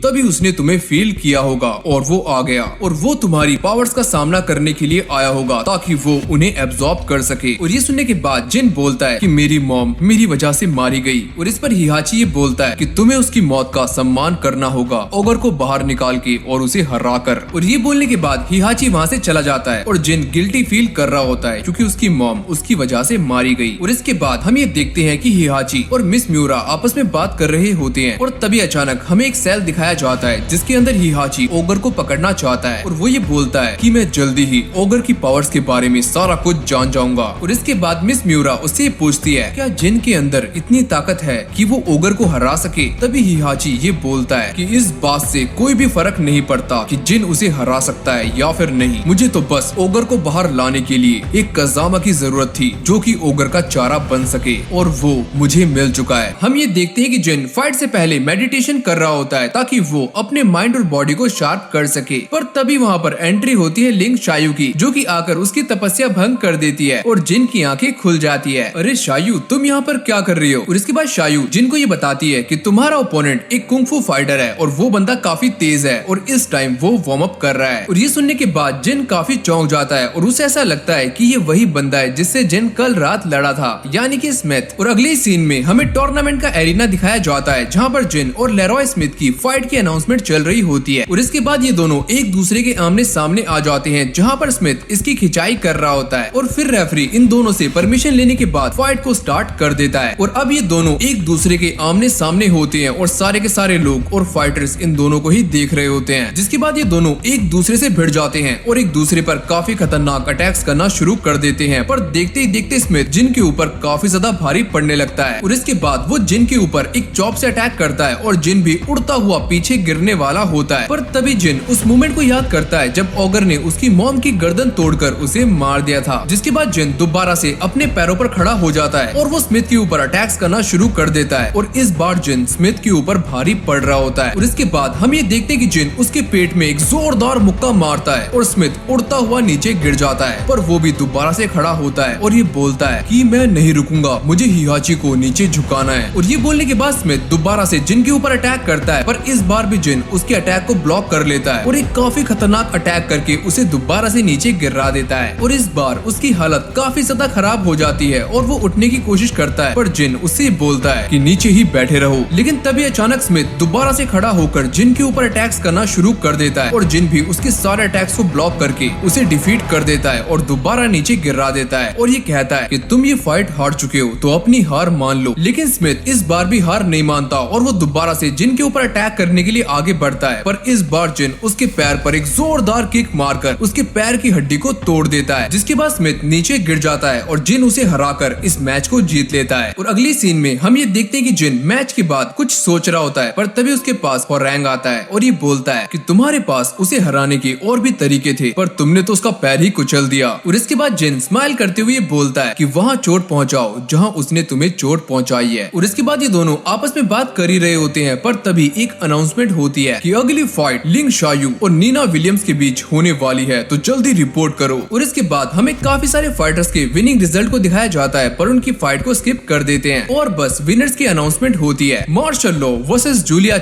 तभी उसने तुम्हें फील किया होगा और वो आ गया और वो तुम्हारी पावर्स का सामना करने के लिए आया होगा ताकि वो उन्हें एब्जॉर्ब कर सके। और ये सुनने के बाद जिन बोलता है कि मेरी मॉम मेरी वजह से मारी गई। और इस पर हिहाची ये बोलता है कि तुम्हें उसकी मौत का सम्मान करना होगा, ओगर को बाहर निकाल के और उसे हरा कर। और ये बोलने के बाद हिहाची वहाँ से चला जाता है और जिन गिल्टी फील कर रहा होता है क्योंकि उसकी मॉम उसकी वजह से मारी गई। और इसके बाद हम ये देखते हैं कि हिहाची और मिस म्यूरा आपस में बात कर रहे होते हैं और तभी अचानक हमें एक सेल दिखाया जाता है जिसके अंदर हिहाची ओगर को पकड़ना चाहता है। और वो ये बोलता है कि मैं जल्दी ही ओगर की पावर्स के बारे में सारा कुछ जान जाऊंगा। और इसके बाद मिस म्यूरा उससे पूछती है क्या जिन के अंदर इतनी ताकत है कि वो ओगर को हरा सके? तभी हिहाची ये बोलता है कि इस बात से कोई भी फर्क नहीं पड़ता कि जिन उसे हरा सकता है या फिर नहीं, मुझे तो बस ओगर को बाहर लाने के लिए एक कजामा की जरूरत थी जो कि ओगर का चारा बन सके, और वो मुझे मिल चुका है। हम ये देखते हैं कि जिन फाइट से पहले मेडिटेशन कर रहा होता है ताकि वो अपने माइंड और बॉडी को शार्प कर सके। पर तभी वहाँ पर एंट्री होती है लिंग शायू की, जो कि आकर उसकी तपस्या भंग कर देती है और जिन की आंखें खुल जाती है। अरे शायू, तुम यहाँ पर क्या कर रही हो? और इसके बाद शायू जिन को ये बताती है कि तुम्हारा ओपोनेंट एक कुंग-फू फाइटर है और वो बंदा काफी तेज है और इस टाइम वो वार्म अप कर रहा है। और ये सुनने के बाद जिन काफी चौंक जाता है और उसे ऐसा लगता है कि ये वही बंदा है जिससे जिन कल रात लड़ा था, यानी कि स्मिथ। और अगले सीन में हमें टूर्नामेंट का एरिना दिखाया जाता है जहाँ पर जिन और लेरॉय स्मिथ की फाइट की अनाउंसमेंट चल रही होती है। और इसके बाद ये दोनों एक दूसरे के आमने सामने आ जाते हैं जहाँ पर स्मिथ इसकी खिंचाई कर रहा होता है और फिर रेफरी इन दोनों से परमिशन लेने के बाद फाइट को स्टार्ट कर देता है। और अब ये दोनों एक दूसरे के आमने सामने होते हैं और सारे के सारे लोग और फाइटर्स इन दोनों को ही देख रहे होते हैं। जिसके बाद ये दोनों एक दूसरे से भिड़ जाते हैं और एक दूसरे पर काफी खतरनाक अटैक्स करना शुरू कर देते हैं। पर देखते ही देखते स्मिथ जिन के ऊपर काफी ज्यादा भारी पड़ने लगता है और इसके बाद वो जिन के ऊपर एक चॉप से अटैक करता है और जिन भी उड़ता हुआ पीछे गिरने वाला होता है। पर तभी जिन उस मोमेंट को याद करता है जब ओगर ने उसकी मॉम की गर्दन तोड़कर उसे मार दिया था। जिसके बाद जिन दोबारा से अपने पैरों पर खड़ा हो जाता है और वो स्मिथ के ऊपर अटैक्स करना शुरू कर देता है और इस बार जिन स्मिथ के ऊपर भारी पड़ रहा होता है। और इसके बाद हम ये देखते हैं कि जिन उसके पेट में एक जोरदार मुक्का मारता है और स्मिथ उड़ता हुआ नीचे गिर जाता है। पर वो भी दोबारा से खड़ा होता है और ये बोलता है कि मैं नहीं रुकूंगा, मुझे हिहाची को नीचे झुकाना है। और ये बोलने के बाद स्मिथ दोबारा से जिन के ऊपर अटैक करता है, पर इस बार भी जिन उसके अटैक को ब्लॉक कर लेता है और एक काफी खतरनाक अटैक करके उसे दोबारा से नीचे गिरा देता है। और इस बार उसकी हालत काफी ज्यादा खराब हो जाती है और वो उठने की कोशिश करता है, पर जिन उससे बोलता है कि नीचे ही बैठे रहो। लेकिन तभी अचानक स्मिथ दोबारा से खड़ा होकर जिन के ऊपर अटैक्स करना शुरू कर देता है और जिन भी उसके सारे अटैक्स को ब्लॉक करके उसे डिफीट कर देता है और दोबारा नीचे गिरा देता है और ये कहता है कि तुम ये फाइट हार चुके हो तो अपनी हार मान लो। लेकिन स्मिथ इस बार भी हार नहीं मानता और वो दोबारा से जिन के ऊपर अटैक करने के लिए आगे बढ़ता है, पर इस बार जिन उसके पैर पर एक जोरदार किक मारकर उसके पैर की हड्डी को तोड़ देता है। जिसके बाद स्मिथ नीचे गिर जाता है और जिन उसे हराकर इस मैच को जीत लेता है। और अगली सीन में हम ये देखते हैं कि जिन मैच के बाद कुछ सोच रहा होता है, पर तभी उसके पास होरैंग आता है और ये बोलता है कि तुम्हारे पास उसे हराने के और भी तरीके थे, पर तुमने तो उसका पैर ही कुचल दिया। और इसके बाद जिन स्माइल करते हुए बोलता है कि वहाँ चोट पहुँचाओ जहाँ उसने तुम्हें चोट पहुँचाई है। और इसके बाद ये दोनों आपस में बात कर ही रहे होते हैं, पर तभी एक अनाउंसमेंट अनाउंसमेंट होती है कि अगली फाइट लिंग शायू और नीना विलियम्स के बीच होने वाली है, तो जल्दी रिपोर्ट करो। और इसके बाद हमें काफी सारे फाइटर्स के विनिंग रिजल्ट को दिखाया जाता है, पर उनकी फाइट को स्किप कर देते हैं और बस विनर्स की अनाउंसमेंट होती है। Marshall Law versus Julia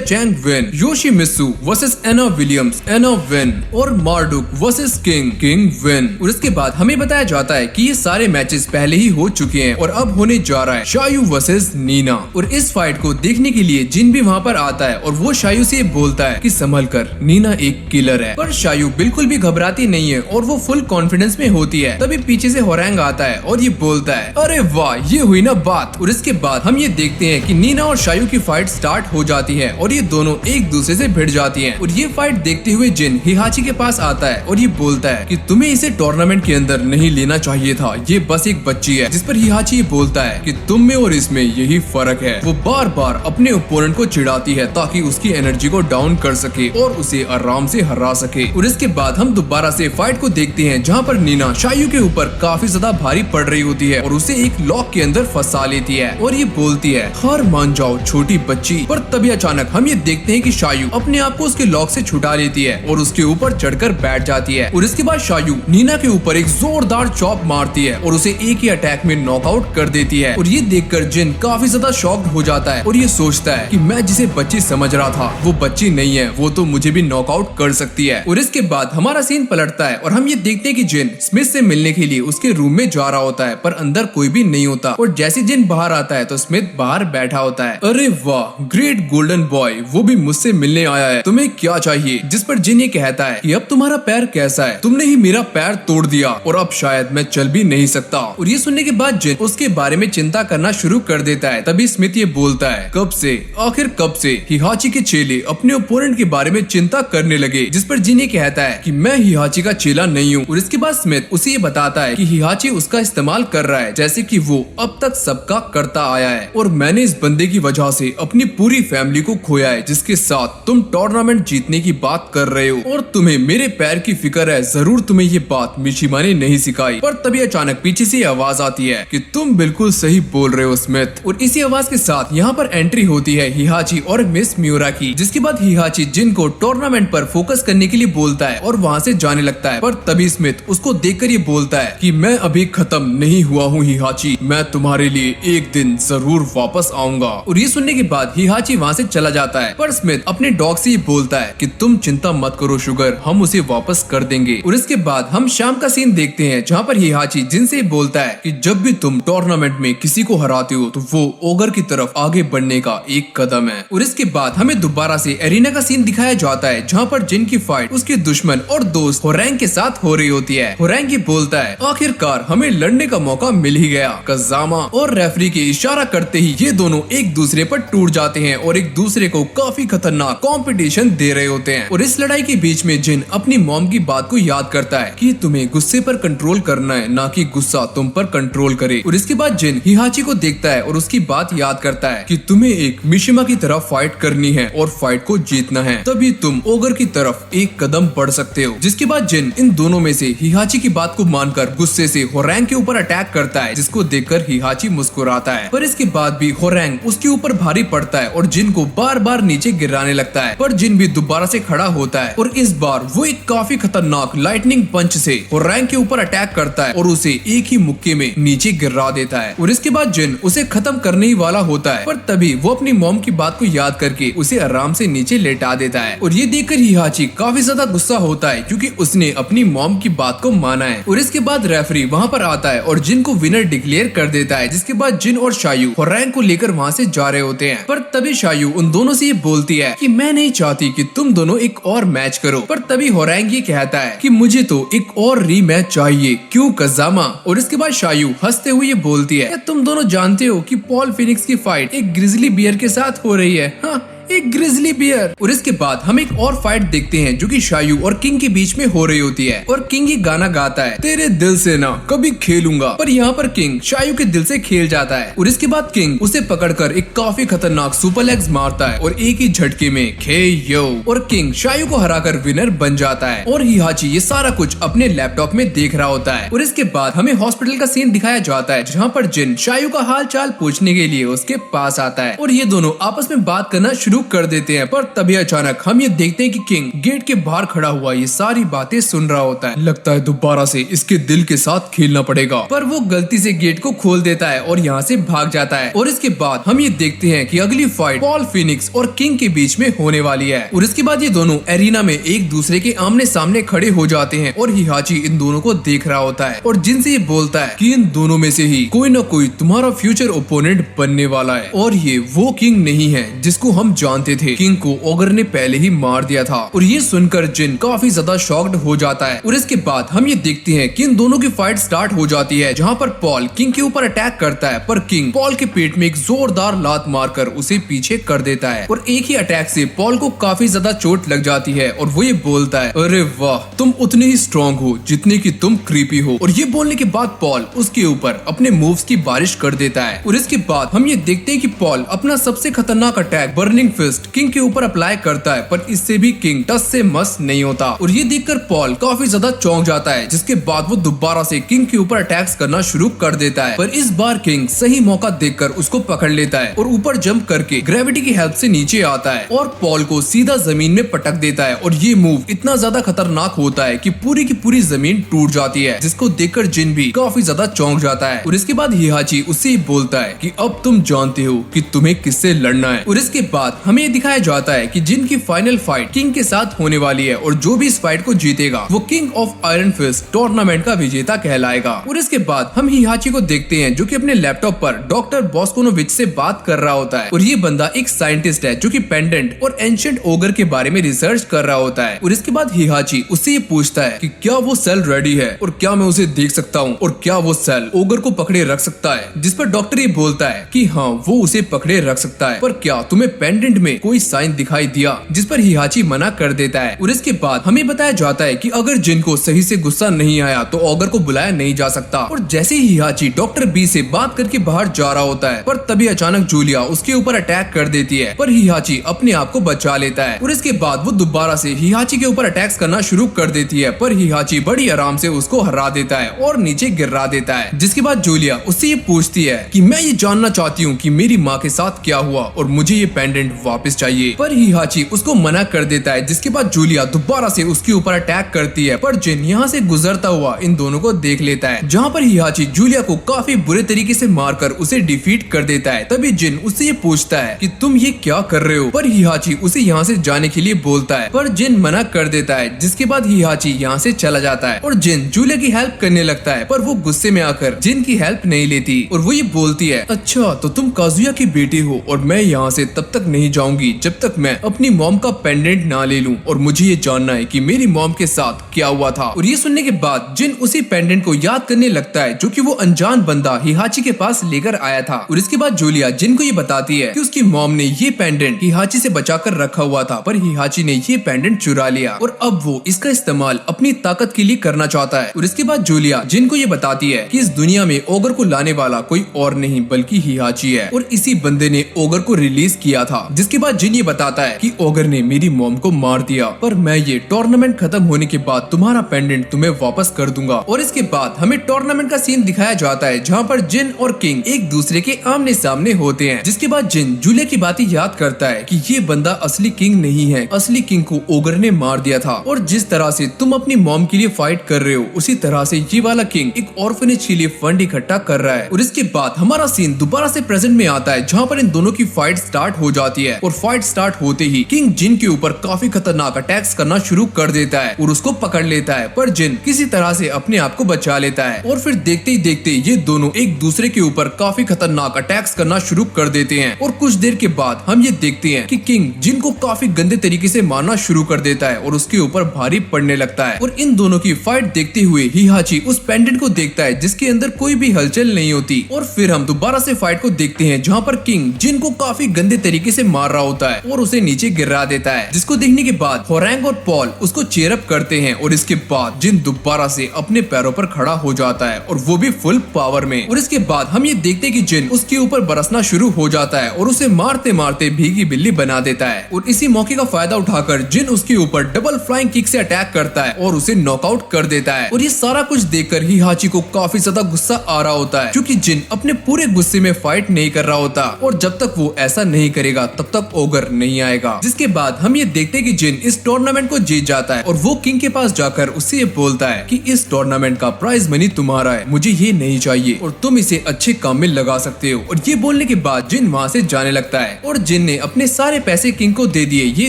Chang win, Yoshimitsu versus Anna Williams, Anna win, और मार्डुक वर्सेस किंग विन। और इसके बाद हमें बताया जाता है कि ये सारे मैचेस पहले ही हो चुके हैं और अब होने जा रहा है शायू वर्सेस नीना। और इस फाइट को देखने के लिए जिन भी वहाँ पर आता है और वो शायू से बोलता है कि संभल कर, नीना एक किलर है। पर शायू बिल्कुल भी घबराती नहीं है और वो फुल कॉन्फिडेंस में होती है। तभी पीछे से होरैंग आता है और ये बोलता है, अरे वाह, ये हुई ना बात। और इसके बाद हम ये देखते हैं कि नीना और शायू की फाइट स्टार्ट हो जाती है और ये दोनों एक दूसरे से भिड़ जाती हैं। और ये फाइट देखते हुए जिन हिहाची के पास आता है और ये बोलता है कि तुम्हें इसे टूर्नामेंट के अंदर नहीं लेना चाहिए था, ये बस एक बच्ची है। जिस पर हिहाची बोलता है कि तुम में और इसमें यही फर्क है। वो बार बार अपने ओपोनेंट को चिढ़ाती है ताकि उसकी एनर्जी को डाउन कर सके और उसे आराम से हरा सके। और इसके बाद हम दोबारा से फाइट को देखते हैं जहाँ पर नीना शायू के ऊपर काफी ज्यादा भारी पड़ रही होती है और उसे एक लॉक के अंदर फंसा लेती है और ये बोलती है, हार मान जाओ छोटी बच्ची। पर तभी अचानक हम ये देखते हैं कि शायू अपने आप को उसके लॉक से छुटा लेती है और उसके ऊपर चढ़कर बैठ जाती है। और इसके बाद शायू नीना के ऊपर एक जोरदार चॉप मारती है और उसे एक ही अटैक में नॉकआउट कर देती है। और ये देखकर जिन काफी ज्यादा शॉक्ड हो जाता है और ये सोचता है कि मैं जिसे बच्ची समझ रहा था वो बच्ची नहीं है, वो तो मुझे भी नॉकआउट कर सकती है। और इसके बाद हमारा सीन पलटता है और हम ये देखते हैं कि जिन स्मिथ से मिलने के लिए उसके रूम में जा रहा होता है, पर अंदर कोई भी नहीं होता। और जैसे जिन बाहर आता है तो स्मिथ बाहर बैठा होता है। अरे वाह, ग्रेट गोल्डन बॉय, वो भी मुझसे मिलने आया है, तुम्हें क्या चाहिए? जिस पर जिन ये कहता है कि अब तुम्हारा पैर कैसा है, तुमने ही मेरा पैर तोड़ दिया और अब शायद मैं चल भी नहीं सकता। और ये सुनने के बाद जिन उसके बारे में चिंता करना शुरू कर देता है। तभी स्मिथ ये बोलता है, कब से, आखिर कब से हिहाची के चेले अपने ओपोनेंट के बारे में चिंता करने लगे? जिस पर जिन ये कहता है कि मैं हिहाची का चेला नहीं हूँ। और इसके बाद स्मिथ उसे ये बताता है कि हिहाची उसका इस्तेमाल कर रहा है जैसे कि वो अब तक सबका करता आया है, और मैंने इस बंदे की वजह से अपनी पूरी फैमिली को खोया है जिसके साथ तुम टूर्नामेंट जीतने की बात कर रहे हो, और तुम्हें मेरे पैर की फिक्र है। जरूर तुम्हें ये बात मिशिमा ने नहीं सिखाई। पर तभी अचानक पीछे से आवाज आती है कि तुम बिल्कुल सही बोल रहे हो स्मिथ। और इसी आवाज के साथ यहाँ पर एंट्री होती है हिहाची और मिस म्यूरा की। जिसके बाद हिहाची जिन को टूर्नामेंट पर फोकस करने के लिए बोलता है और वहाँ से जाने लगता है। पर तभी स्मिथ उसको देखकर ये बोलता है कि मैं अभी खत्म नहीं हुआ हूँ हिहाची, मैं तुम्हारे लिए एक दिन जरूर वापस आऊंगा। और ये सुनने के बाद हिहाची वहाँ से चला जाता है। पर स्मिथ अपने डॉग से ये बोलता है कि तुम चिंता मत करो शुगर, हम उसे वापस कर देंगे। और इसके बाद हम शाम का सीन देखते हैं जहाँ पर हिहाची जिन से बोलता है कि जब भी तुम टूर्नामेंट में किसी को हराते हो तो वो ओगर की तरफ आगे बढ़ने का एक कदम है। और इसके बाद हमें दोबारा से एरिना का सीन दिखाया जाता है जहाँ पर जिन की फाइट उसके दुश्मन और दोस्त होरैंग के साथ हो रही होती है। होरैंग ये बोलता है, आखिरकार हमें लड़ने का मौका मिल ही गया। कज़ामा और रेफरी के इशारा करते ही ये दोनों एक दूसरे पर टूट जाते हैं और एक दूसरे को काफी खतरनाक कंपटीशन दे रहे होते हैं। और इस लड़ाई के बीच में जिन अपनी मॉम की बात को याद करता है कि तुम्हें गुस्से पर कंट्रोल करना है, ना कि गुस्सा तुम पर कंट्रोल करे। और इसके बाद जिन हिहाची को देखता है और उसकी बात याद करता है कि तुम्हें एक मिशिमा की तरह फाइट करनी है और फाइट को जीतना है, तभी तुम ओगर की तरफ एक कदम बढ़ सकते हो। जिसके बाद जिन इन दोनों में से हिहाची की बात को मानकर गुस्से से होरैंग के ऊपर अटैक करता है, जिसको देखकर हिहाची मुस्कुराता है। पर इसके बाद भी होरैंग उसके ऊपर भारी पड़ता है और जिन को बार बार नीचे गिराने लगता है। पर जिन भी दोबारा से खड़ा होता है और इस बार वो एक काफी खतरनाक लाइटनिंग पंच से होरैंग के ऊपर अटैक करता है और उसे एक ही मुक्के में नीचे गिरा देता है। और इसके बाद जिन उसे खत्म करने ही वाला होता है, पर तभी वो अपनी मॉम की बात को याद करके उसे आराम से नीचे लेटा देता है। और ये देखकर हिहाची काफी ज्यादा गुस्सा होता है क्योंकि उसने अपनी मॉम की बात को माना है। और इसके बाद रेफरी वहाँ पर आता है और जिन को विनर डिक्लेयर कर देता है। जिसके बाद जिन और शायू होरैंग को लेकर वहाँ से जा रहे होते हैं। पर तभी शायू उन दोनों से ये बोलती है कि मैं नहीं चाहती कि तुम दोनों एक और मैच करो। पर तभी होरैंग ये कहता है कि मुझे तो एक और रीमैच चाहिए, क्यों कज़ामा? और इसके बाद शायू हंसते हुए ये बोलती है, तुम दोनों जानते हो कि पॉल फिनिक्स की फाइट एक ग्रिजली बियर के साथ हो रही है। हाँ, एक ग्रिजली बियर। और इसके बाद हम एक और फाइट देखते हैं जो कि शायू और किंग के बीच में हो रही होती है। और किंग ये गाना गाता है, तेरे दिल से ना कभी खेलूंगा। पर यहाँ पर किंग शायू के दिल से खेल जाता है। और इसके बाद किंग उसे पकड़कर एक काफी खतरनाक सुपर लेग्स मारता है और एक ही झटके में KO। और किंग शायू को हराकर विनर बन जाता है। और हिहाची ये सारा कुछ अपने लैपटॉप में देख रहा होता है। और इसके बाद हमें हॉस्पिटल का सीन दिखाया जाता है जहाँ पर जिन शायू का हाल चाल पूछने के लिए उसके पास आता है और ये दोनों आपस में बात करना शुरू शुरू कर देते हैं। पर तभी अचानक हम ये देखते हैं कि किंग गेट के बाहर खड़ा हुआ ये सारी बातें सुन रहा होता है। लगता है दोबारा से इसके दिल के साथ खेलना पड़ेगा, पर वो गलती से गेट को खोल देता है और यहाँ से भाग जाता है। और इसके बाद हम ये देखते हैं कि अगली फाइट पॉल फिनिक्स और किंग के बीच में होने वाली है। और इसके बाद ये दोनों एरिना में एक दूसरे के आमने सामने खड़े हो जाते हैं और हिहाची इन दोनों को देख रहा होता है और जिन से ये बोलता है कि इन दोनों में से ही कोई ना कोई तुम्हारा फ्यूचर ओपोनेंट बनने वाला है। और ये वो किंग नहीं है जिसको हम जानते थे। किंग को ओगर ने पहले ही मार दिया था। और ये सुनकर जिन काफी ज्यादा शॉक्ड हो जाता है। और इसके बाद हम ये देखते हैं कि इन दोनों की फाइट स्टार्ट हो जाती है, जहाँ पर पॉल किंग के ऊपर अटैक करता है, पर किंग पॉल के पेट में एक जोरदार लात मारकर उसे पीछे कर देता है। और एक ही अटैक से पॉल को काफी ज्यादा चोट लग जाती है और वो ये बोलता है, अरे वाह, तुम उतने ही स्ट्रॉन्ग हो जितने की तुम क्रीपी हो। और ये बोलने के बाद पॉल उसके ऊपर अपने मूव्स की बारिश कर देता है। और इसके बाद हम ये देखते हैं कि पॉल अपना सबसे खतरनाक अटैक बर्निंग फिस्ट किंग के ऊपर अप्लाई करता है, पर इससे भी किंग टस से मस नहीं होता। और ये देखकर पॉल काफी ज्यादा चौंक जाता है, जिसके बाद वो दोबारा से किंग के ऊपर अटैक्स करना शुरू कर देता है। पर इस बार किंग सही मौका देखकर उसको पकड़ लेता है और ऊपर जंप करके ग्रेविटी की हेल्प से नीचे आता है और पॉल को सीधा जमीन में पटक देता है। और ये मूव इतना ज्यादा खतरनाक होता है कि पूरी की पूरी जमीन टूट जाती है, जिसको देखकर जिन भी काफी ज्यादा चौंक जाता है। और इसके बाद हिहाची उससे बोलता है कि अब तुम जानते हो कि तुम्हें किससे लड़ना है। और इसके बाद हमें ये दिखाया जाता है कि जिन की फाइनल फाइट किंग के साथ होने वाली है और जो भी इस फाइट को जीतेगा वो king of iron fist tournament का विजेता कहलाएगा। और इसके बाद हम हिहाची को देखते हैं जो कि अपने लैपटॉप पर डॉक्टर बॉस्कोनोविच से बात कर रहा होता है। और ये बंदा एक साइंटिस्ट है जो कि पेंडेंट और एंशिएंट ओगर के बारे में रिसर्च कर रहा होता है। और इसके बाद हिहाची उससे ये पूछता है कि क्या वो सेल रेडी है और क्या मैं उसे देख सकता हूँ और क्या वो सेल ओगर को पकड़े रख सकता है। जिस पर डॉक्टर ये बोलता है कि हाँ, वो उसे पकड़े रख सकता है, पर क्या तुम्हें पेंडेंट में कोई साइन दिखाई दिया? जिस पर हिहाची मना कर देता है। और इसके बाद हमें बताया जाता है कि अगर जिन को सही से गुस्सा नहीं आया तो ओगर को बुलाया नहीं जा सकता। और जैसे ही हिहाची डॉक्टर बी से बात करके बाहर जा रहा होता है, पर तभी अचानक जूलिया उसके ऊपर अटैक कर देती है, पर हिहाची अपने आप को बचा लेता है। और इसके बाद वो दोबारा से हिहाची के ऊपर अटैक्स करना शुरू कर देती है, पर हिहाची बड़ी आराम से उसको हरा देता है और नीचे गिरा देता है। जिसके बाद जूलिया उससे ये पूछती है कि मैं ये जानना चाहती हूँ कि मेरी माँ के साथ क्या हुआ और मुझे ये पेंडेंट वापस चाहिए, पर हिहाची उसको मना कर देता है। जिसके बाद जूलिया दोबारा से उसके ऊपर अटैक करती है, पर जिन यहाँ से गुजरता हुआ इन दोनों को देख लेता है, जहाँ पर हिहाची जूलिया को काफी बुरे तरीके से मारकर उसे डिफीट कर देता है। तभी जिन उससे ये पूछता है कि तुम ये क्या कर रहे हो, पर हिहाची उसे यहाँ से जाने के लिए बोलता है, पर जिन मना कर देता है। जिसके बाद हिहाची यहाँ से चला जाता है और जिन जूलिया की हेल्प करने लगता है, पर वो गुस्से में आकर जिन की हेल्प नहीं लेती और वो ये बोलती है, अच्छा तो तुम काजुया की बेटी हो और मैं यहाँ से तब तक नहीं जाऊंगी जब तक मैं अपनी मॉम का पेंडेंट ना ले लूं और मुझे ये जानना है कि मेरी मॉम के साथ क्या हुआ था। और ये सुनने के बाद जिन उसी पेंडेंट को याद करने लगता है जो कि वो अनजान बंदा हिहाची के पास लेकर आया था। और इसके बाद जूलिया जिन को ये बताती है कि उसकी मॉम ने ये पेंडेंट हिहाची से बचाकर रखा हुआ था, पर हिहाची ने ये पेंडेंट चुरा लिया और अब वो इसका इस्तेमाल अपनी ताकत के लिए करना चाहता है। और इसके बाद जूलिया जिन को ये बताती है कि इस दुनिया में ओगर को लाने वाला कोई और नहीं बल्कि हिहाची है और इसी बंदे ने ओगर को रिलीज किया था। जिसके बाद जिन ये बताता है कि ओगर ने मेरी मॉम को मार दिया, पर मैं ये टूर्नामेंट खत्म होने के बाद तुम्हारा पेंडेंट तुम्हें वापस कर दूंगा। और इसके बाद हमें टूर्नामेंट का सीन दिखाया जाता है जहाँ पर जिन और किंग एक दूसरे के आमने सामने होते हैं। जिसके बाद जिन जूलिया की बातें याद करता है कि ये बंदा असली किंग नहीं है, असली किंग को ओगर ने मार दिया था और जिस तरह से तुम अपनी मॉम के लिए फाइट कर रहे हो उसी तरह से ये वाला किंग एक ऑर्फनेज के लिए फंड इकट्ठा कर रहा है। और इसके बाद हमारा सीन दोबारा से प्रेजेंट में आता है जहाँ पर इन दोनों की फाइट स्टार्ट हो जाती है। और फाइट स्टार्ट होते ही किंग जिन के ऊपर काफी खतरनाक अटैक्स करना शुरू कर देता है और उसको पकड़ लेता है, पर जिन किसी तरह से अपने आप को बचा लेता है। और फिर देखते ही देखते ये दोनों एक दूसरे के ऊपर काफी खतरनाक अटैक्स करना शुरू कर देते हैं। और कुछ देर के बाद हम ये देखते हैं कि किंग जिन को काफी गंदे तरीके से मारना शुरू कर देता है और उसके ऊपर भारी पड़ने लगता है। और इन दोनों की फाइट देखते हुए हिहाची उस पेंडेंट को देखता है जिसके अंदर कोई भी हलचल नहीं होती। और फिर हम दोबारा से फाइट को देखते हैं जहाँ पर किंग जिन को काफी गंदे तरीके से मार रहा होता है और उसे नीचे गिरा देता है, जिसको देखने के बाद होरैंग और पॉल उसको चीयर अप करते हैं। और इसके बाद जिन दोबारा से अपने पैरों पर खड़ा हो जाता है और वो भी फुल पावर में। और इसके बाद हम ये देखते हैं कि जिन उसके ऊपर बरसना शुरू हो जाता है और उसे मारते मारते भीगी बिल्ली बना देता है। और इसी मौके का फायदा उठाकर जिन उसके ऊपर डबल फ्लाइंग किक से अटैक करता है और उसे नॉकआउट कर देता है। और ये सारा कुछ देखकर हिहाची को काफी ज्यादा गुस्सा आ रहा होता है क्योंकि जिन अपने पूरे गुस्से में फाइट नहीं कर रहा होता और जब तक वो ऐसा नहीं करेगा तब तब तक ओगर नहीं आएगा। जिसके बाद हम ये देखते हैं कि जिन इस टूर्नामेंट को जीत जाता है और वो किंग के पास जाकर उससे ये बोलता है कि इस टूर्नामेंट का प्राइज मनी तुम्हारा है, मुझे ये नहीं चाहिए और तुम इसे अच्छे काम में लगा सकते हो। और ये बोलने के बाद जिन वहाँ से जाने लगता है और जिन ने अपने सारे पैसे किंग को दे दिए। ये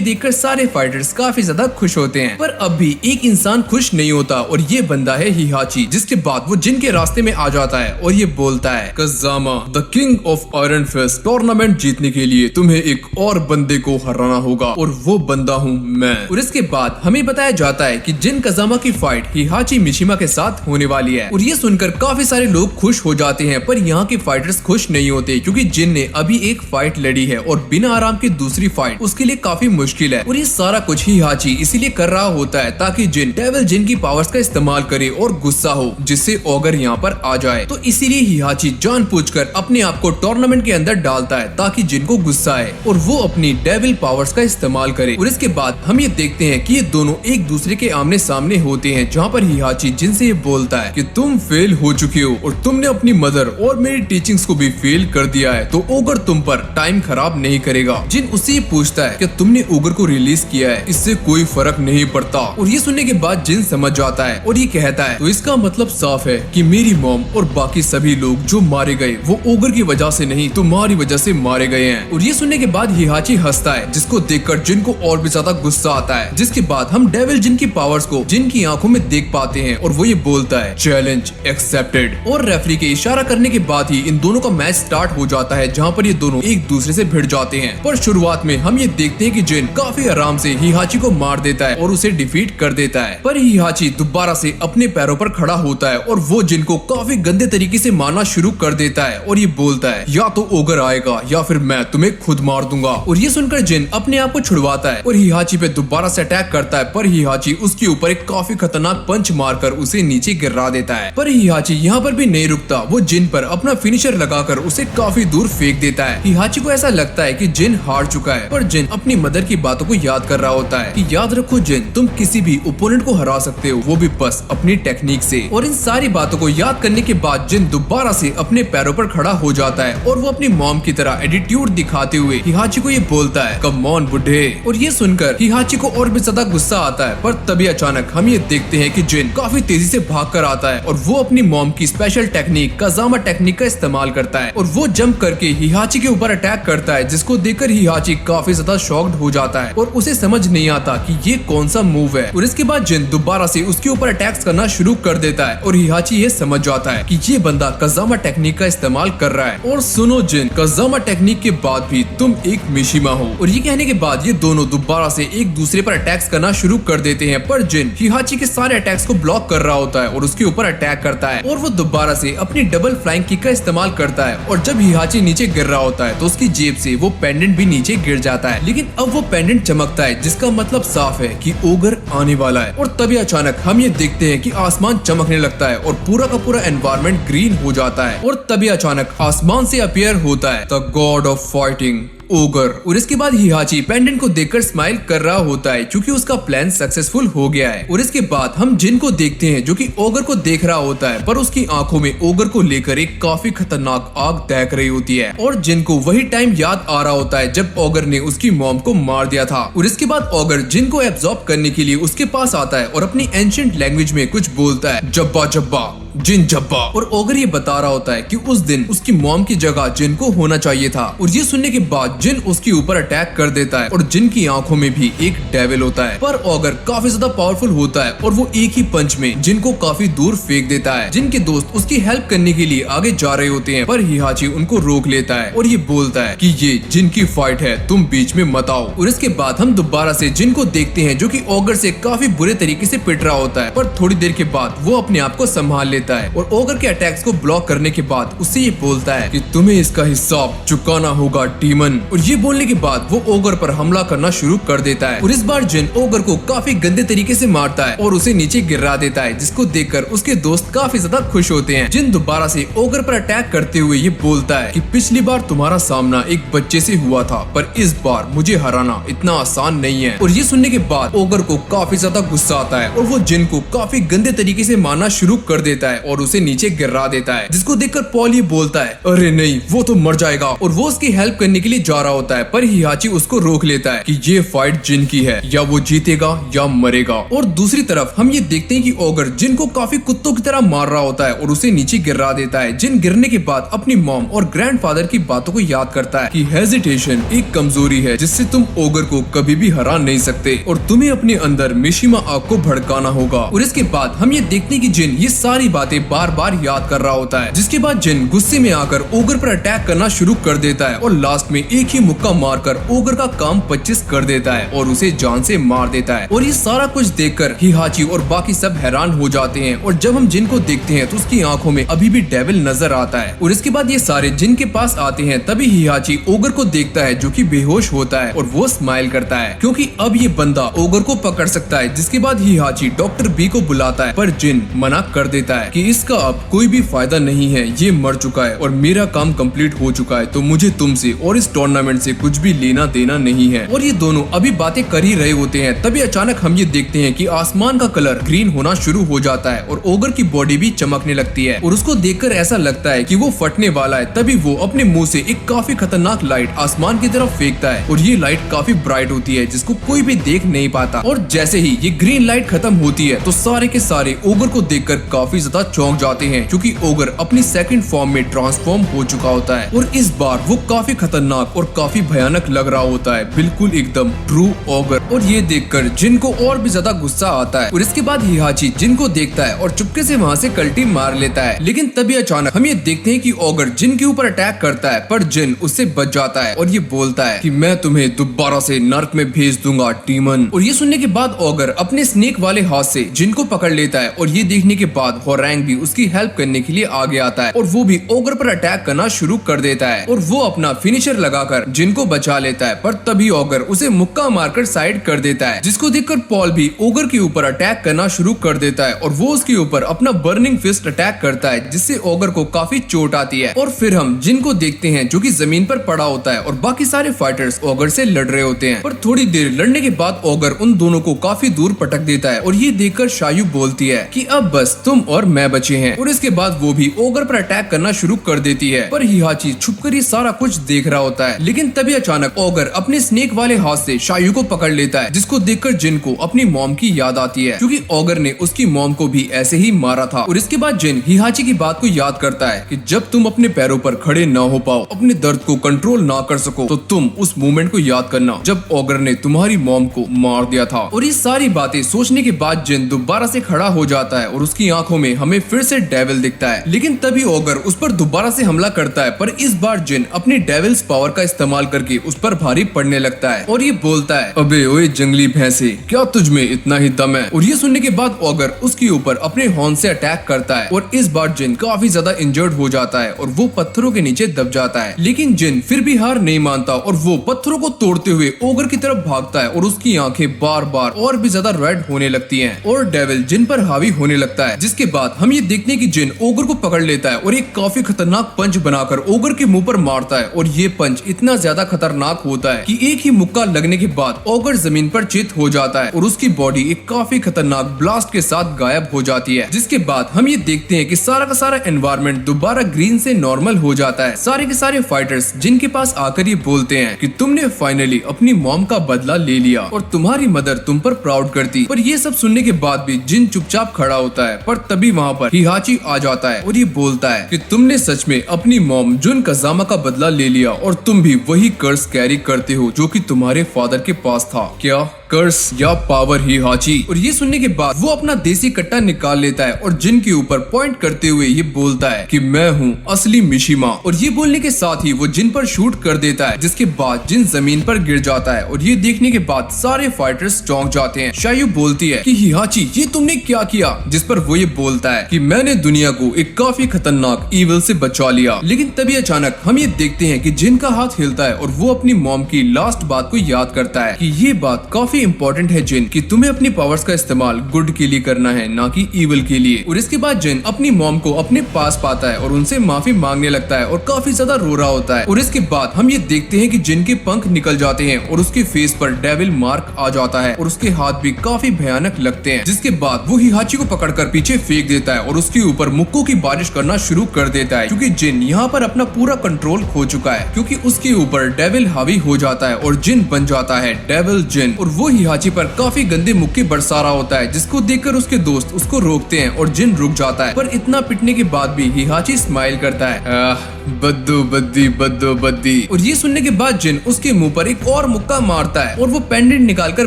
देखकर सारे फाइटर्स काफी ज्यादा खुश होते हैं, पर अब भी एक इंसान खुश नहीं होता और ये बंदा है हिहाची। जिसके बाद वो जिन के रास्ते में आ जाता है और ये बोलता है, Kazama the king of iron fist, tournament जीतने के लिए तुम्हें एक और बंदे को हराना होगा और वो बंदा हूँ मैं। और इसके बाद हमें बताया जाता है कि जिन कज़ामा की फाइट हिहाची मिशिमा के साथ होने वाली है। और ये सुनकर काफी सारे लोग खुश हो जाते हैं, पर यहाँ के फाइटर्स खुश नहीं होते क्योंकि जिन ने अभी एक फाइट लड़ी है और बिना आराम की दूसरी फाइट उसके लिए काफी मुश्किल है। और ये सारा कुछ हिहाची इसीलिए कर रहा होता है ताकि जिन डेविल जिन की पावर्स का इस्तेमाल करे और गुस्सा हो, जिससे ओगर यहाँ पर आ जाए। तो इसीलिए हिहाची जानबूझकर अपने आप को टूर्नामेंट के अंदर डालता है ताकि जिन को गुस्सा आए और वो अपनी डेविल पावर्स का इस्तेमाल करे। और इसके बाद हम ये देखते हैं कि ये दोनों एक दूसरे के आमने सामने होते हैं, जहाँ पर हिहाची जिन से ये बोलता है कि तुम फेल हो चुके हो और तुमने अपनी मदर और मेरी टीचिंग्स को भी फेल कर दिया है, तो ओगर तुम पर टाइम खराब नहीं करेगा। जिन उससे ये पूछता है कि तुमने ओगर को रिलीज किया है, इससे कोई फर्क नहीं पड़ता। और ये सुनने के बाद जिन समझ जाता है और ये कहता है, तो इसका मतलब साफ है कि मेरी मॉम और बाकी सभी लोग जो मारे गए वो ओगर की वजह से नहीं, तुम्हारी वजह से मारे गए हैं। और ये सुनने के बाद हिहाची हंसता है, जिसको देखकर जिन को और भी ज्यादा गुस्सा आता है। जिसके बाद हम डेविल जिन की पावर्स को जिन की आंखों में देख पाते हैं और वो ये बोलता है, चैलेंज एक्सेप्टेड। और रेफरी के इशारा करने के बाद ही इन दोनों का मैच स्टार्ट हो जाता है, जहाँ पर ये दोनों एक दूसरे से भिड़ जाते हैं। पर शुरुआत में हम ये देखते हैं कि जिन काफी आराम से हिहाची को मार देता है और उसे डिफीट कर देता है। पर हिहाची दोबारा से अपने पैरों पर खड़ा होता है और वो जिन को काफी गंदे तरीके से मारना शुरू कर देता है और ये बोलता है, या तो ओगर आएगा या फिर मैं तुम्हें खुद मार दूंगा। और ये सुनकर जिन अपने आप को छुड़वाता है और हिहाची पे दोबारा से अटैक करता है, पर हिहाची उसके ऊपर एक काफी खतरनाक पंच मारकर उसे नीचे गिरा देता है। पर हिहाची यहाँ पर भी नहीं रुकता, वो जिन पर अपना फिनिशर लगाकर उसे काफी दूर फेंक देता है। हिहाची को ऐसा लगता है कि जिन हार चुका है, पर जिन अपनी मदर की बातों को याद कर रहा होता है कि याद रखो जिन, तुम किसी भी ओपोनेंट को हरा सकते हो, वो भी बस अपनी टेक्निक से। और इन सारी बातों को याद करने के बाद जिन दोबारा से अपने पैरों पर खड़ा हो जाता है और वो अपनी मॉम की तरह एटीट्यूड दिखाते हुए हिहाची को ये बोलता है, कम ऑन बुड्ढे। और ये सुनकर हिहाची को और भी ज्यादा गुस्सा आता है, पर तभी अचानक हम ये देखते हैं कि जिन काफी तेजी से भाग कर आता है और वो अपनी मॉम की स्पेशल टेक्निक कज़ामा टेक्निक का इस्तेमाल करता है और वो जंप करके हिहाची के ऊपर अटैक करता है, जिसको देखकर हिहाची काफी ज्यादा शॉक्ड हो जाता है और उसे समझ नहीं आता कि ये कौन सा मूव है। और इसके बाद जिन दोबारा से उसके ऊपर अटैक्स करना शुरू कर देता है और हिहाची ये समझ जाता है कि ये बंदा कज़ामा टेक्निक का इस्तेमाल कर रहा है। और सुनो जिन, कज़ामा टेक्निक के बाद भी तुम एक मिशिमा हो। और ये कहने के बाद ये दोनों दोबारा से एक दूसरे पर अटैक्स करना शुरू कर देते हैं, पर जिन हिहाची के सारे अटैक्स को ब्लॉक कर रहा होता है और उसके ऊपर अटैक करता है और वो दोबारा से अपनी डबल फ्लाइंग किक का इस्तेमाल करता है। और जब हिहाची नीचे गिर रहा होता है तो उसकी जेब से वो पेंडेंट भी नीचे गिर जाता है, लेकिन अब वो पेंडेंट चमकता है, जिसका मतलब साफ है कि ओगर आने वाला है। और तभी अचानक हम ये देखते हैं कि आसमान चमकने लगता है और पूरा का पूरा एनवायरनमेंट ग्रीन हो जाता है। और तभी अचानक आसमान से अपीयर होता है the God of fighting, ogre. और इसके बाद हिहाची पेंडेंट को देखकर स्माइल कर रहा होता है क्योंकि उसका प्लान सक्सेसफुल हो गया है। और इसके बाद हम जिन को देखते हैं जो कि ओगर को देख रहा होता है, पर उसकी आंखों में ओगर को लेकर एक काफी खतरनाक आग दहक रही होती है। और जिन को वही टाइम याद आ रहा होता है जब ओगर ने उसकी मॉम को मार दिया था। और इसके बाद ओगर जिन को एब्जॉर्ब करने के लिए उसके पास आता है और अपनी एंशिएंट लैंग्वेज में कुछ बोलता है, जब्बा जब्बा जिन जब्बा। और ओगर ये बता रहा होता है कि उस दिन उसकी मॉम की जगह जिन को होना चाहिए था। और ये सुनने के बाद जिन उसके ऊपर अटैक कर देता है और जिन की आंखों में भी एक डेविल होता है, पर ओगर काफी ज्यादा पावरफुल होता है और वो एक ही पंच में जिन को काफी दूर फेंक देता है। जिन के दोस्त उसकी हेल्प करने के लिए आगे जा रहे होते हैं, पर हिहाची उनको रोक लेता है और ये बोलता है कि ये जिन की फाइट है, तुम बीच में मत आओ। और इसके बाद हम दोबारा से जिन को देखते हैं जो कि ओगर से काफी बुरे तरीके से पिट रहा होता है, पर थोड़ी देर के बाद वो अपने आप को संभाल लेता है और ओगर के अटैक्स को ब्लॉक करने के बाद उससे ये बोलता है कि तुम्हें इसका हिसाब चुकाना होगा डीमन। और ये बोलने के बाद वो ओगर पर हमला करना शुरू कर देता है और इस बार जिन ओगर को काफी गंदे तरीके से मारता है और उसे नीचे गिरा देता है, जिसको देखकर उसके दोस्त काफी ज्यादा खुश होते हैं। जिन दोबारा से ओगर पर अटैक करते हुए ये बोलता है कि पिछली बार तुम्हारा सामना एक बच्चे से हुआ था, पर इस बार मुझे हराना इतना आसान नहीं है। और ये सुनने के बाद ओगर को काफी ज्यादा गुस्सा आता है और वो जिन को काफी गंदे तरीके से मारना शुरू कर देता है। है और उसे नीचे गिरा देता है, जिसको देखकर पॉल ये बोलता है अरे नहीं वो तो मर जाएगा, और वो उसकी हेल्प करने के लिए जा रहा होता है, पर हिहाची उसको रोक लेता है कि ये फाइट जिन की है, या वो जीतेगा या मरेगा। और दूसरी तरफ हम ये देखते हैं कि ओगर जिन को काफी कुत्तों की तरह मार रहा होता है और उसे नीचे गिरा देता है। जिन गिरने के बाद अपनी मॉम और ग्रैंडफादर की बातों को याद करता है कि हेजिटेशन एक कमजोरी है जिससे तुम ओगर को कभी भी हरा नहीं सकते और तुम्हें अपने अंदर मिशिमा आग को भड़काना होगा। और इसके बाद हम ये देखते हैं कि जिन ये सारी बातें बार बार याद कर रहा होता है, जिसके बाद जिन गुस्से में आकर ओगर पर अटैक करना शुरू कर देता है और लास्ट में एक ही मुक्का मारकर ओगर का काम 25 कर देता है और उसे जान से मार देता है। और ये सारा कुछ देखकर हिहाची और बाकी सब हैरान हो जाते हैं। और जब हम जिन को देखते हैं तो उसकी आंखों में अभी भी डेविल नजर आता है। और इसके बाद ये सारे जिन के पास आते हैं, तभी हिहाची ओगर को देखता है जो कि बेहोश होता है और वो स्माइल करता है क्योंकि अब ये बंदा ओगर को पकड़ सकता है। जिसके बाद हिहाची डॉक्टर बी को बुलाता है, पर जिन मना कर देता है कि इसका अब कोई भी फायदा नहीं है, ये मर चुका है और मेरा काम कंप्लीट हो चुका है, तो मुझे तुमसे और इस टूर्नामेंट से कुछ भी लेना देना नहीं है। और ये दोनों अभी बातें कर ही रहे होते हैं, तभी अचानक हम ये देखते हैं कि आसमान का कलर ग्रीन होना शुरू हो जाता है और ओगर की बॉडी भी चमकने लगती है और उसको देखकर ऐसा लगता है कि वो फटने वाला है। तभी वो अपने मुंह से एक काफी खतरनाक लाइट आसमान की तरफ फेंकता है और ये लाइट काफी ब्राइट होती है जिसको कोई भी देख नहीं पाता। और जैसे ही ये ग्रीन लाइट खत्म होती है तो सारे के सारे ओगर को देखकर काफी ज्यादा चौंक जाते हैं क्योंकि ओगर अपनी सेकंड फॉर्म में ट्रांसफॉर्म हो चुका होता है और इस बार वो काफी खतरनाक और काफी भयानक लग रहा होता है, बिल्कुल एकदम ट्रू ओगर। और ये देखकर जिन को और भी ज्यादा गुस्सा आता है और इसके बाद हिहाची जिन को देखता है और चुपके से वहाँ से कल्टी मार लेता है। लेकिन तभी अचानक हम ये देखते हैं कि ओगर जिन के ऊपर अटैक करता है, पर जिन उससे बच जाता है और ये बोलता है कि मैं तुम्हें दोबारा से नर्क में भेज दूंगा डीमन। और ये सुनने के बाद ओगर अपने स्नेक वाले हाथ से जिन को पकड़ लेता है और ये देखने के बाद होरैंग भी उसकी हेल्प करने के लिए आगे आता है और वो भी ओगर पर अटैक करना शुरू कर देता है और वो अपना फिनिशर लगाकर जिन को बचा लेता है। पर तभी ओगर उसे मुक्का मारकर साइड कर देता है, जिसको देखकर पॉल भी ओगर के ऊपर अटैक करना शुरू कर देता है और वो उसके ऊपर अपना बर्निंग फिस्ट अटैक करता है जिससे ओगर को काफी चोट आती है। और फिर हम जिन को देखते हैं जो कि जमीन पर पड़ा होता है और बाकी सारे फाइटर्स ओगर से लड़ रहे होते हैं। पर थोड़ी देर लड़ने के बाद ओगर उन दोनों को काफी दूर पटक देता है और ये देखकर शायु बोलती है कि अब बस तुम और मैं बचे हैं। और इसके बाद वो भी ओगर पर अटैक करना शुरू कर देती है, पर हिहाची छुपकर ये सारा कुछ देख रहा होता है। लेकिन तभी अचानक ओगर अपने स्नेक वाले हाथ से शायु को पकड़ लेता है, जिसको देखकर जिन को अपनी मॉम की याद आती है क्योंकि ओगर ने उसकी मॉम को भी ऐसे ही मारा था। और इसके बाद जिन हिहाची की बात को याद करता है कि जब तुम अपने पैरों पर खड़े ना हो पाओ, अपने दर्द को कंट्रोल ना कर सको, तो तुम उस मोमेंट को याद करना जब ओगर ने तुम्हारी मॉम को मार दिया था। और ये सारी बातें सोचने के बाद जिन दोबारा से खड़ा हो जाता है और उसकी आंखों में हमें फिर से डेविल दिखता है। लेकिन तभी ओगर उस पर दोबारा से हमला करता है, पर इस बार जिन अपनी डेविल्स पावर का इस्तेमाल करके उस पर भारी पड़ने लगता है और ये बोलता है अबे ओए जंगली भैंसे, क्या तुझ में इतना ही दम है। और ये सुनने के बाद ओगर उसके ऊपर अपने हॉर्न से अटैक करता है और इस बार जिन काफी ज्यादा इंजर्ड हो जाता है और वो पत्थरों के नीचे दब जाता है। लेकिन जिन फिर भी हार नहीं मानता और वो पत्थरों को तोड़ते हुए ओगर की तरफ भागता है और उसकी आंखें बार बार और भी ज्यादा रेड होने लगती हैं और डेविल जिन पर हावी होने लगता है। जिसके बाद हम ये देखते हैं कि जिन ओगर को पकड़ लेता है और एक काफी खतरनाक पंच बनाकर ओगर के मुंह पर मारता है और ये पंच इतना ज्यादा खतरनाक होता है कि एक ही मुक्का लगने के बाद ओगर जमीन पर चित हो जाता है और उसकी बॉडी एक काफी खतरनाक ब्लास्ट के साथ गायब हो जाती है। जिसके बाद हम ये देखते हैं कि सारा का सारा एनवायरनमेंट दोबारा ग्रीन से नॉर्मल हो जाता है। सारे के सारे फाइटर्स जिनके पास आकर ये बोलते हैं कि तुमने फाइनली अपनी मॉम का बदला ले लिया और तुम्हारी मदर तुम पर प्राउड करती। पर ये सब सुनने के बाद भी जिन चुपचाप खड़ा होता है, पर तभी वहाँ पर हिहाची आ जाता है और ये बोलता है कि तुमने सच में अपनी मॉम जुन कजामा का बदला ले लिया और तुम भी वही कर्स कैरी करते हो जो कि तुम्हारे फादर के पास था। क्या कर्स या पावर हिहाची? और ये सुनने के बाद वो अपना देसी कट्टा निकाल लेता है और जिन के ऊपर पॉइंट करते हुए ये बोलता है कि मैं हूँ असली मिशिमा। और ये बोलने के साथ ही वो जिन पर शूट कर देता है, जिसके बाद जिन जमीन पर गिर जाता है और ये देखने के बाद सारे फाइटर्स चौंक जाते हैं। शायु बोलती है कि हिहाची ये तुमने क्या किया? जिस पर वो ये बोलता है कि मैंने दुनिया को एक काफी खतरनाक ईविल से बचा लिया। लेकिन तभी अचानक हम ये देखते हैं कि जिन का हाथ हिलता है और वो अपनी मॉम की लास्ट बात को याद करता है कि ये बात काफी काफी इंपॉर्टेंट है जिन कि तुम्हें अपनी पावर्स का इस्तेमाल गुड के लिए करना है, ना कि इविल के लिए। और इसके बाद जिन अपनी मॉम को अपने पास पाता है और उनसे माफी मांगने लगता है और काफी ज्यादा रो रहा होता है। और इसके बाद हम ये देखते हैं कि जिन के पंख निकल जाते हैं और उसके फेस पर डेविल मार्क आ जाता है और उसके हाथ भी काफी भयानक लगते हैं। जिसके बाद वो हिहाची को पकड़कर पीछे फेंक देता है और उसके ऊपर मुक्कों की बारिश करना शुरू कर देता है, क्योंकि जिन यहाँ पर अपना पूरा कंट्रोल खो चुका है, क्योंकि उसके ऊपर डेविल हावी हो जाता है और जिन बन जाता है डेविल जिन। और वो हिहाची पर काफी गंदे मुक्के बरसा रहा होता है, जिसको देखकर उसके दोस्त उसको रोकते हैं और जिन रुक जाता है। पर इतना पिटने के बाद भी हिहाची स्माइल करता है, बद्दू बद्दी बद्दू बद्दी। और ये सुनने के बाद जिन उसके मुंह पर एक और मुक्का मारता है और वो पेंडेंट निकालकर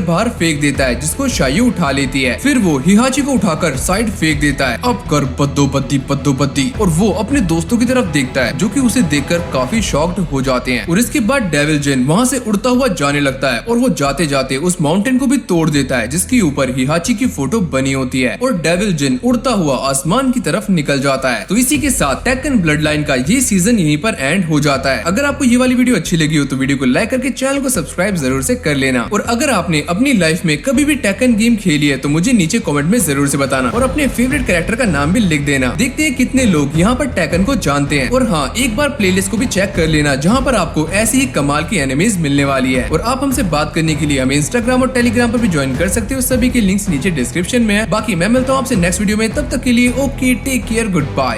बाहर फेंक देता है, जिसको शायू उठा लेती है। फिर वो हिहाची को उठाकर साइड फेंक देता है, अब कर बद्दो बद्दी। और वो अपने दोस्तों की तरफ देखता है, जो कि उसे देखकर काफी शॉक्ड हो जाते हैं। और इसके बाद डेविल जिन वहाँ से उड़ता हुआ जाने लगता है और वो जाते जाते उस माउंटेन को भी तोड़ देता है, जिसके ऊपर हिहाची की फोटो बनी होती है। और डेविल जिन उड़ता हुआ आसमान की तरफ निकल जाता है। तो इसी के साथ टेक्कन ब्लड लाइन का ये सीजन यहीं पर एंड हो जाता है। अगर आपको ये वाली वीडियो अच्छी लगी हो तो वीडियो को लाइक करके चैनल को सब्सक्राइब जरूर से कर लेना। और अगर आपने अपनी लाइफ में कभी भी टेक्कन गेम खेली है तो मुझे नीचे कमेंट में जरूर से बताना और अपने फेवरेट कैरेक्टर का नाम भी लिख देना। देखते हैं कितने लोग यहाँ पर टेक्कन को जानते हैं। और हाँ, एक बार प्लेलिस्ट को भी चेक कर लेना, जहाँ पर आपको ऐसी ही कमाल की एनिमीज मिलने वाली है। और आप हमसे बात करने के लिए हमें इंस्टाग्राम और टेलीग्राम पर भी ज्वाइन कर सकते हो, सभी के लिंक्स नीचे डिस्क्रिप्शन में है। बाकी मैं मिलता हूँ आपसे नेक्स्ट वीडियो में, तब तक के लिए okay, take care, good bye.